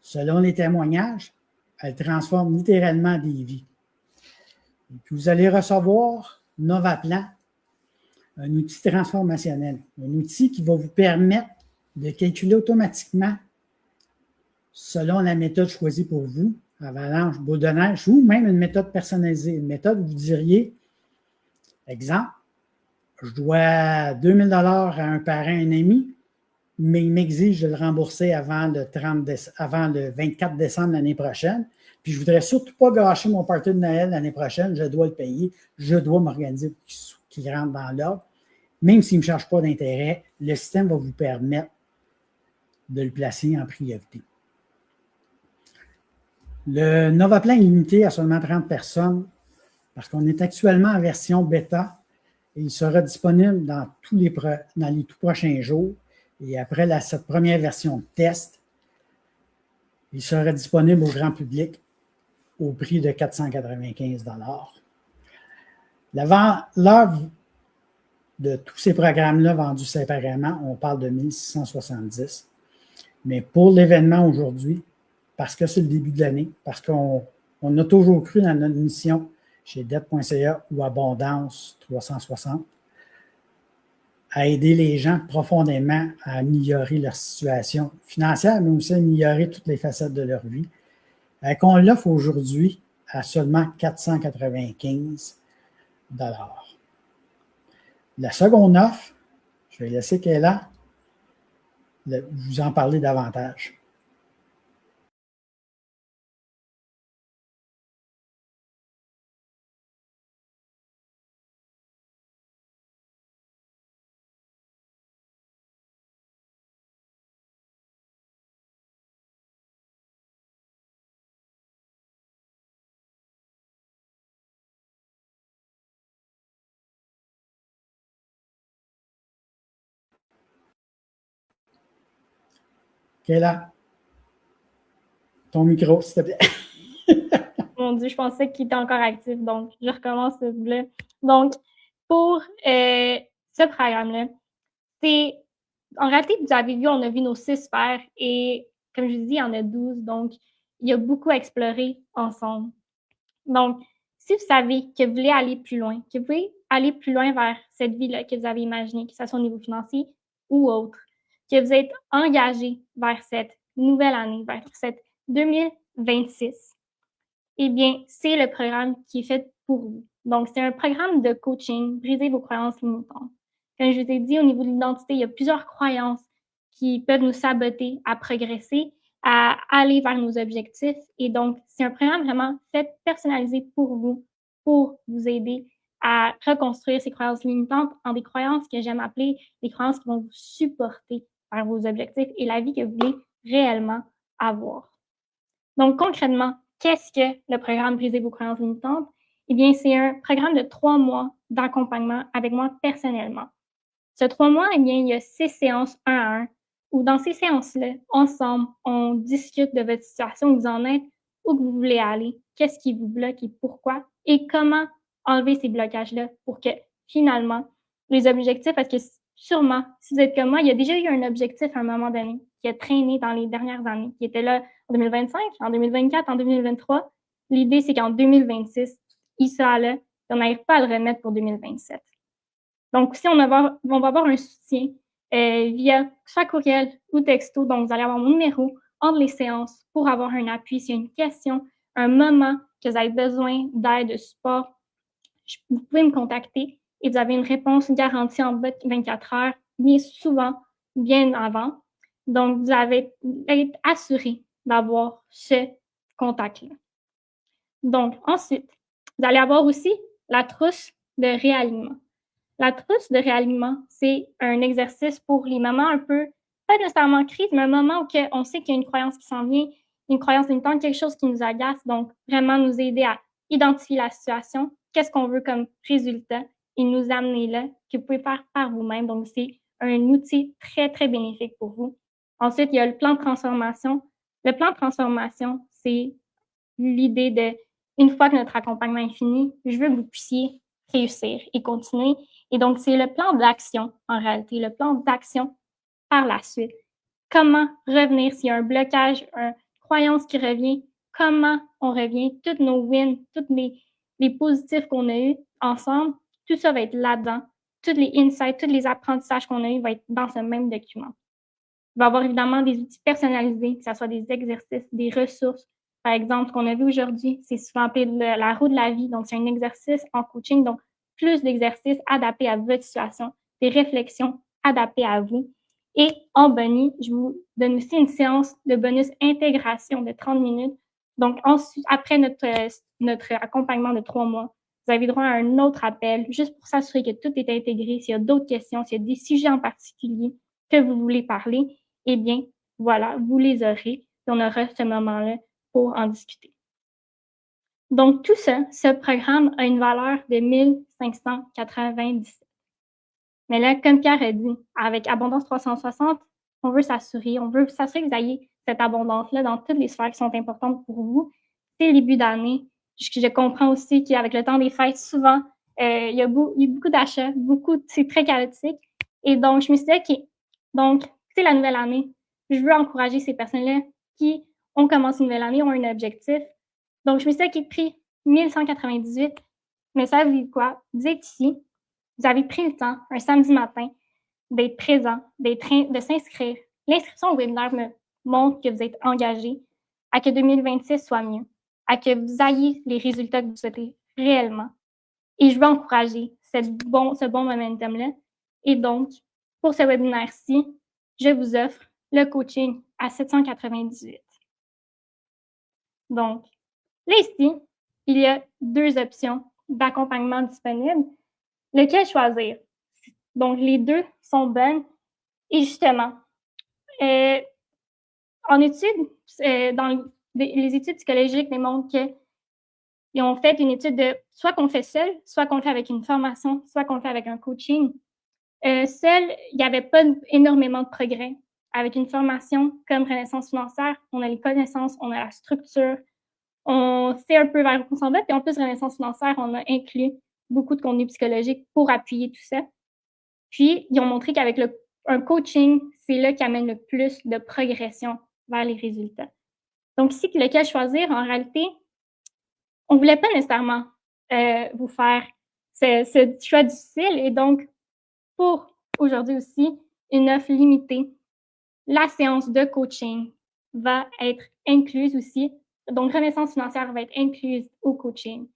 Selon les témoignages, elles transforment littéralement des vies. Et puis vous allez recevoir NovaPlan, un outil transformationnel, un outil qui va vous permettre de calculer automatiquement, selon la méthode choisie pour vous, avalanche, boule de neige, ou même une méthode personnalisée. Une méthode où vous diriez, exemple, je dois 2 000 $ à un parent, un ami, mais il m'exige de le rembourser avant le 24 décembre l'année prochaine. Puis je ne voudrais surtout pas gâcher mon party de Noël l'année prochaine. Je dois le payer. Je dois m'organiser pour qu'il rentre dans l'ordre. Même s'il ne me charge pas d'intérêt, le système va vous permettre de le placer en priorité. Le NovaPlan est limité à seulement 30 personnes parce qu'on est actuellement en version bêta et il sera disponible dans les tout prochains jours. Et après cette première version de test, il sera disponible au grand public au prix de 495 $. La valeur de tous ces programmes-là vendus séparément, on parle de 1 670. Mais pour l'événement aujourd'hui, parce que c'est le début de l'année, parce qu'on a toujours cru dans notre mission chez Dette.ca ou Abondance 360, à aider les gens profondément à améliorer leur situation financière, mais aussi à améliorer toutes les facettes de leur vie, qu'on l'offre aujourd'hui à seulement 495 $. La seconde offre, je vais laisser Kéla vous en parler davantage. Kéla, ton micro, s'il te plaît. Mon Dieu, je pensais qu'il était encore actif, donc je recommence s'il vous plaît. Donc, pour ce programme-là, en réalité, vous avez vu, on a vu nos 6 sphères et comme je vous dis, il y en a 12, donc il y a beaucoup à explorer ensemble. Donc, Si vous savez que vous voulez aller plus loin, que vous voulez aller plus loin vers cette vie-là que vous avez imaginée, que ce soit au niveau financier ou autre, que vous êtes engagé vers cette nouvelle année, vers cette 2026, eh bien, c'est le programme qui est fait pour vous. Donc, c'est un programme de coaching, briser vos croyances limitantes. Comme je vous ai dit, au niveau de l'identité, il y a plusieurs croyances qui peuvent nous saboter à progresser, à aller vers nos objectifs. Et donc, c'est un programme vraiment fait, personnalisé pour vous aider à reconstruire ces croyances limitantes en des croyances que j'aime appeler des croyances qui vont vous supporter vers vos objectifs et la vie que vous voulez réellement avoir. Donc, concrètement, qu'est-ce que le programme Briser vos croyances limitantes? Eh bien, c'est un programme de 3 mois d'accompagnement avec moi personnellement. Ce 3 mois, eh bien, il y a 6 séances 1 à 1 où dans ces séances-là, ensemble, on discute de votre situation, où vous en êtes, où que vous voulez aller, qu'est-ce qui vous bloque et pourquoi, et comment enlever ces blocages-là pour que finalement, les objectifs, parce que sûrement, si vous êtes comme moi, il y a déjà eu un objectif à un moment donné qui a traîné dans les dernières années, qui était là en 2025, en 2024, en 2023. L'idée, c'est qu'en 2026, il sera là et on n'arrive pas à le remettre pour 2027. Donc, si on va avoir un soutien via soit courriel ou texto, donc vous allez avoir mon numéro entre les séances pour avoir un appui s'il y a une question, un moment que vous avez besoin d'aide, de support, vous pouvez me contacter et vous avez une réponse garantie en bas de 24 heures, bien souvent, bien avant. Donc, vous allez être assuré d'avoir ce contact-là. Donc, ensuite, vous allez avoir aussi la trousse de réalignement. La trousse de réalignement, c'est un exercice pour les moments un peu, pas nécessairement crise, mais un moment où on sait qu'il y a une croyance qui s'en vient, une croyance limitante, quelque chose qui nous agace. Donc, vraiment nous aider à identifier la situation, qu'est-ce qu'on veut comme résultat et nous amener là, que vous pouvez faire par vous-même. Donc, c'est un outil très, très bénéfique pour vous. Ensuite, il y a le plan de transformation. Le plan de transformation, c'est l'idée de, une fois que notre accompagnement est fini, je veux que vous puissiez réussir et continuer. Et donc, c'est le plan d'action, en réalité, le plan d'action par la suite. Comment revenir s'il y a un blocage, une croyance qui revient, comment on revient, toutes nos wins, tous les positifs qu'on a eus ensemble, tout ça va être là-dedans. Tous les insights, tous les apprentissages qu'on a eus vont être dans ce même document. Il va y avoir évidemment des outils personnalisés, que ce soit des exercices, des ressources. Par exemple, ce qu'on a vu aujourd'hui, c'est souvent appelé la roue de la vie. Donc, c'est un exercice en coaching, donc plus d'exercices adaptés à votre situation, des réflexions adaptées à vous. Et en bonus, je vous donne aussi une séance de bonus intégration de 30 minutes. Donc, ensuite, après notre accompagnement de 3 mois, vous avez droit à un autre appel, juste pour s'assurer que tout est intégré. S'il y a d'autres questions, s'il y a des sujets en particulier que vous voulez parler, eh bien, voilà, vous les aurez. Et on aura ce moment-là pour en discuter. Donc, tout ça, ce programme a une valeur de 1597. Mais là, comme Pierre a dit, avec Abondance 360, on veut s'assurer que vous ayez cette abondance-là dans toutes les sphères qui sont importantes pour vous. C'est le début d'année. Je comprends aussi qu'avec le temps des fêtes, souvent, il y a beaucoup d'achats, c'est très chaotique. Et donc, je me suis dit, OK, donc, c'est la nouvelle année. Je veux encourager ces personnes-là qui ont commencé une nouvelle année, ont un objectif. Donc, je me suis dit, OK, prix 1198. Mais ça veut dire quoi? Vous êtes ici, vous avez pris le temps, un samedi matin, d'être présent, de s'inscrire. L'inscription au webinaire me montre que vous êtes engagé à que 2026 soit mieux, à que vous ayez les résultats que vous souhaitez réellement. Et je veux encourager ce bon momentum-là. Et donc, pour ce webinaire-ci, je vous offre le coaching à 798. Donc, là, ici, il y a 2 options d'accompagnement disponibles. Lequel choisir? Donc, les 2 sont bonnes. Et justement, en études, dans les études psychologiques démontrent qu'ils ont fait une étude de soit qu'on le fait seul, soit qu'on le fait avec une formation, soit qu'on le fait avec un coaching. Seul, il n'y avait pas énormément de progrès. Avec une formation comme Renaissance financière, on a les connaissances, on a la structure, on sait un peu vers où on s'en va. Puis en plus, Renaissance financière, on a inclus beaucoup de contenu psychologique pour appuyer tout ça. Puis, ils ont montré qu'avec un coaching, c'est là qui amène le plus de progression vers les résultats. Donc ici, lequel choisir? En réalité, on ne voulait pas nécessairement vous faire ce choix difficile. Et donc, pour aujourd'hui aussi, une offre limitée, la séance de coaching va être incluse aussi. Donc, Renaissance financière va être incluse au coaching.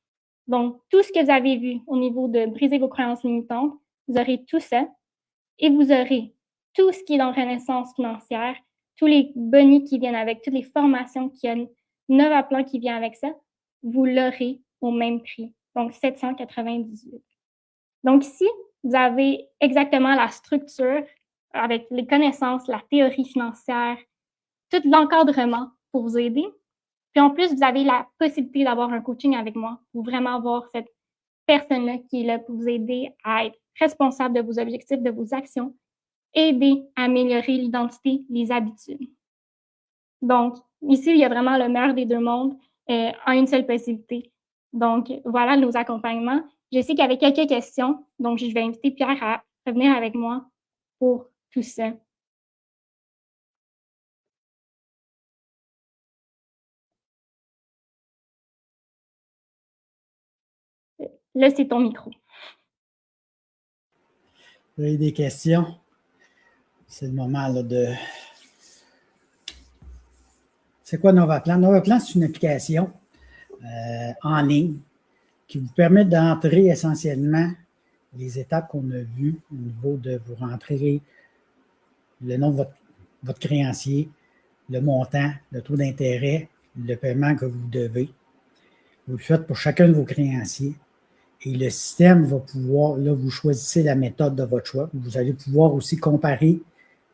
Donc, tout ce que vous avez vu au niveau de briser vos croyances limitantes, vous aurez tout ça et vous aurez tout ce qui est dans Renaissance financière, tous les bonus qui viennent avec, toutes les formations qui ont 9 à plan qui vient avec ça, vous l'aurez au même prix. Donc, 798. Donc, si vous avez exactement la structure avec les connaissances, la théorie financière, tout l'encadrement pour vous aider, puis en plus, vous avez la possibilité d'avoir un coaching avec moi pour vraiment avoir cette personne-là qui est là pour vous aider à être responsable de vos objectifs, de vos actions, aider à améliorer l'identité, les habitudes. Donc, ici, il y a vraiment le meilleur des deux mondes en une seule possibilité. Donc, voilà nos accompagnements. Je sais qu'il y avait quelques questions, donc je vais inviter Pierre à revenir avec moi pour tout ça. Là, c'est ton micro. Vous avez des questions? C'est le moment là, de... C'est quoi NovaPlan? NovaPlan, c'est une application en ligne qui vous permet d'entrer essentiellement les étapes qu'on a vues au niveau de vous rentrer le nom de votre créancier, le montant, le taux d'intérêt, le paiement que vous devez. Vous le faites pour chacun de vos créanciers. Et le système va pouvoir, là, vous choisissez la méthode de votre choix. Vous allez pouvoir aussi comparer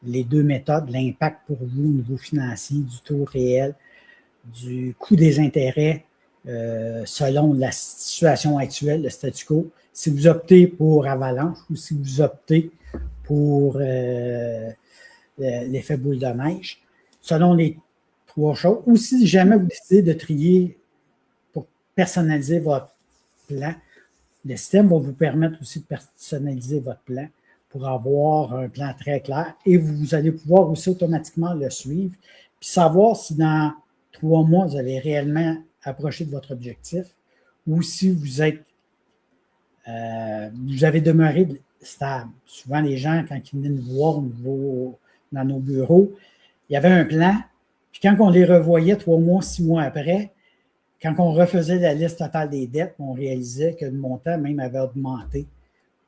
les deux méthodes, l'impact pour vous au niveau financier, du taux réel, du coût des intérêts selon la situation actuelle, le statu quo. Si vous optez pour Avalanche ou si vous optez pour l'effet boule de neige, selon les trois choses. Ou si jamais vous décidez de trier pour personnaliser votre plan, le système va vous permettre aussi de personnaliser votre plan pour avoir un plan très clair et vous allez pouvoir aussi automatiquement le suivre puis savoir si dans 3 mois, vous allez réellement approcher de votre objectif ou si vous êtes vous avez demeuré stable. Souvent, les gens, quand ils venaient nous voir dans nos bureaux, il y avait un plan, puis quand on les revoyait 3 mois, 6 mois après, quand on refaisait la liste totale des dettes, on réalisait que le montant même avait augmenté.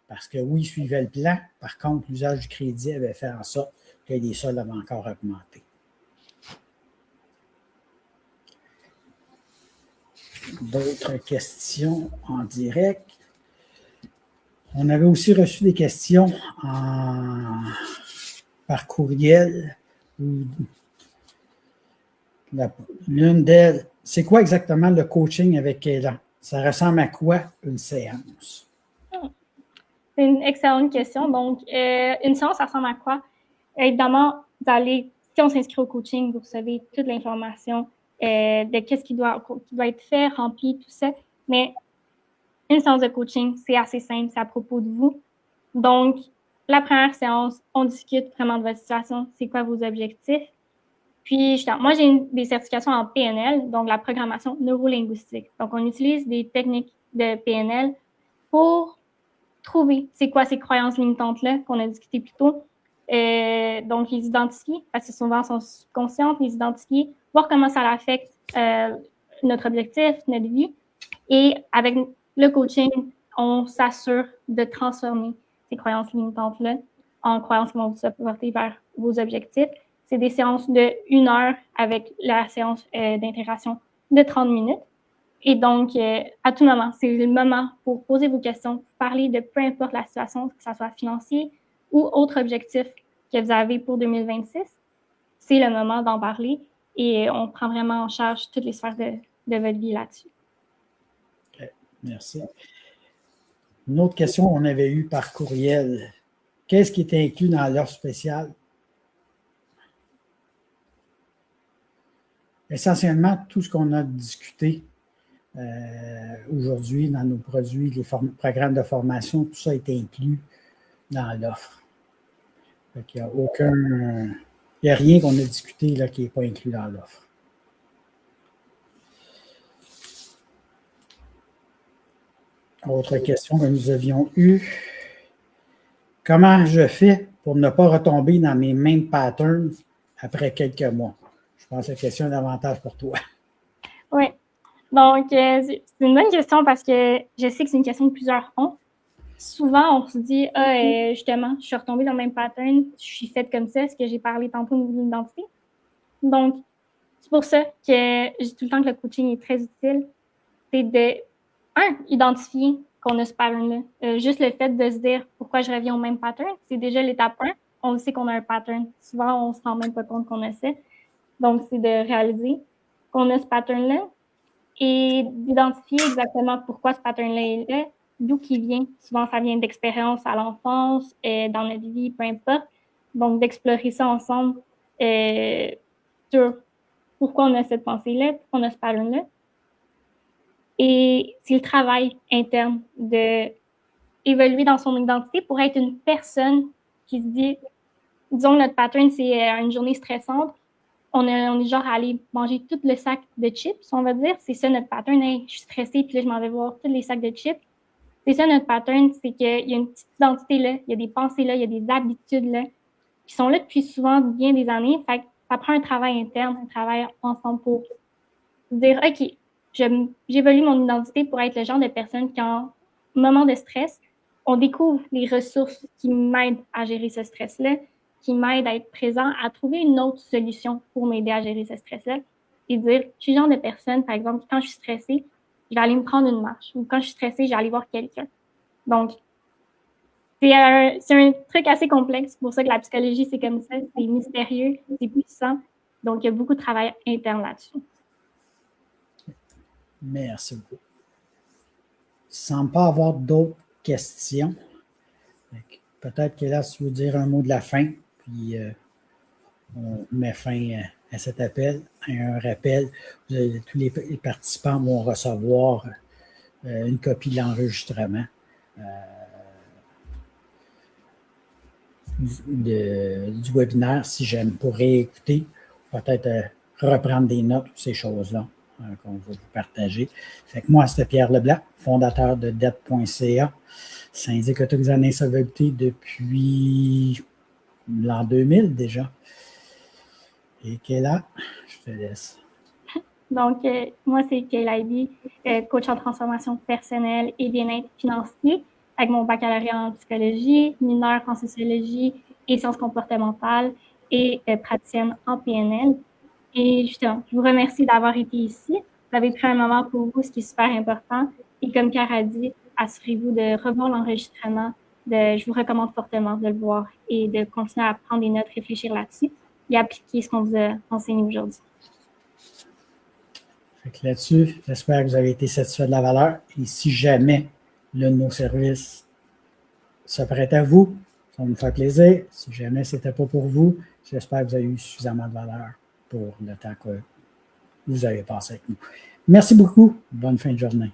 Parce que oui, ils suivaient le plan. Par contre, l'usage du crédit avait fait en sorte que les soldes avaient encore augmenté. D'autres questions en direct? On avait aussi reçu des questions par courriel. L'une d'elles, c'est quoi exactement le coaching avec Kélan? Ça ressemble à quoi une séance? C'est une excellente question. Donc, une séance, ça ressemble à quoi? Évidemment, si on s'inscrit au coaching, vous recevez toute l'information de qu'est-ce qui doit être fait, rempli, tout ça. Mais une séance de coaching, c'est assez simple, c'est à propos de vous. Donc, la première séance, on discute vraiment de votre situation, c'est quoi vos objectifs. Puis, moi, j'ai des certifications en PNL, donc la programmation neurolinguistique. Donc, on utilise des techniques de PNL pour trouver c'est quoi ces croyances limitantes-là qu'on a discuté plus tôt. Donc, les identifier, parce que souvent, elles sont subconscientes, les identifier, voir comment ça affecte notre objectif, notre vie. Et avec le coaching, on s'assure de transformer ces croyances limitantes-là en croyances qui vont vous apporter vers vos objectifs. C'est des séances de 1 heure avec la séance d'intégration de 30 minutes. Et donc, à tout moment, c'est le moment pour poser vos questions, pour parler de peu importe la situation, que ce soit financier ou autre objectif que vous avez pour 2026. C'est le moment d'en parler et on prend vraiment en charge toutes les sphères de votre vie là-dessus. OK, merci. Une autre question qu'on avait eue par courriel. Qu'est-ce qui est inclus dans l'offre spéciale? Essentiellement, tout ce qu'on a discuté aujourd'hui dans nos produits, les programmes de formation, tout ça est inclus dans l'offre. Il n'y a rien qu'on a discuté là, qui n'est pas inclus dans l'offre. Autre question que nous avions eue. Comment je fais pour ne pas retomber dans mes mêmes patterns après quelques mois? Je pense que la question est davantage pour toi. Oui. Donc, c'est une bonne question parce que je sais que c'est une question que plusieurs ont. Souvent, on se dit, justement, je suis retombée dans le même pattern, je suis faite comme ça, ce que j'ai parlé tantôt au niveau de l'identité. Donc, c'est pour ça que je dis tout le temps que le coaching est très utile. C'est de, identifier qu'on a ce pattern-là. Juste le fait de se dire pourquoi je reviens au même pattern, c'est déjà l'étape 1. On sait qu'on a un pattern. Souvent, on ne se rend même pas compte qu'on a ça. Donc, c'est de réaliser qu'on a ce pattern-là et d'identifier exactement pourquoi ce pattern-là est là, d'où il vient. Souvent, ça vient d'expériences à l'enfance, dans notre vie, peu importe. Donc, d'explorer ça ensemble sur pourquoi on a cette pensée-là, pourquoi on a ce pattern-là. Et c'est le travail interne d'évoluer dans son identité pour être une personne qui se dit, disons, notre pattern, c'est une journée stressante. On est genre à aller manger tout le sac de chips, on va dire. C'est ça notre pattern. Hey, je suis stressée, puis là, je m'en vais voir tous les sacs de chips. C'est ça notre pattern, c'est qu'il y a une petite identité là, il y a des pensées là, il y a des habitudes là, qui sont là depuis souvent bien des années. Fait que ça prend un travail interne, un travail ensemble pour dire, OK, j'évolue mon identité pour être le genre de personne qui, en moment de stress, on découvre les ressources qui m'aident à gérer ce stress-là, qui m'aident à être présent, à trouver une autre solution pour m'aider à gérer ce stress-là. Et dire, je suis le genre de personne, par exemple, quand je suis stressée, je vais aller me prendre une marche. Ou quand je suis stressée, je vais aller voir quelqu'un. Donc, c'est un truc assez complexe. C'est pour ça que la psychologie, c'est comme ça. C'est mystérieux, c'est puissant. Donc, il y a beaucoup de travail interne là-dessus. Merci beaucoup. Il ne semble pas avoir d'autres questions. Peut-être que là, si tu veux dire un mot de la fin, puis on met fin à cet appel. Un rappel, tous les participants vont recevoir une copie de l'enregistrement du webinaire, si j'aime, pour réécouter, peut-être reprendre des notes, ces choses-là qu'on va vous partager. Fait que moi, c'était Pierre Leblanc, fondateur de dette.ca, syndic autorisé en insolvabilité depuis l'an 2000 déjà. Et Kayla, je te laisse. Donc, moi, c'est Kayla Eby, coach en transformation personnelle et bien-être financier, avec mon baccalauréat en psychologie, mineur en sociologie et sciences comportementales et praticienne en PNL. Et justement, je vous remercie d'avoir été ici. Vous avez pris un moment pour vous, ce qui est super important. Et comme Pierre a dit, assurez-vous de revoir l'enregistrement. Je vous recommande fortement de le voir et de continuer à prendre des notes, réfléchir là-dessus et appliquer ce qu'on vous a enseigné aujourd'hui. Là-dessus, j'espère que vous avez été satisfait de la valeur. Et si jamais l'un de nos services se prête à vous, ça va nous faire plaisir. Si jamais ce n'était pas pour vous, j'espère que vous avez eu suffisamment de valeur pour le temps que vous avez passé avec nous. Merci beaucoup. Bonne fin de journée.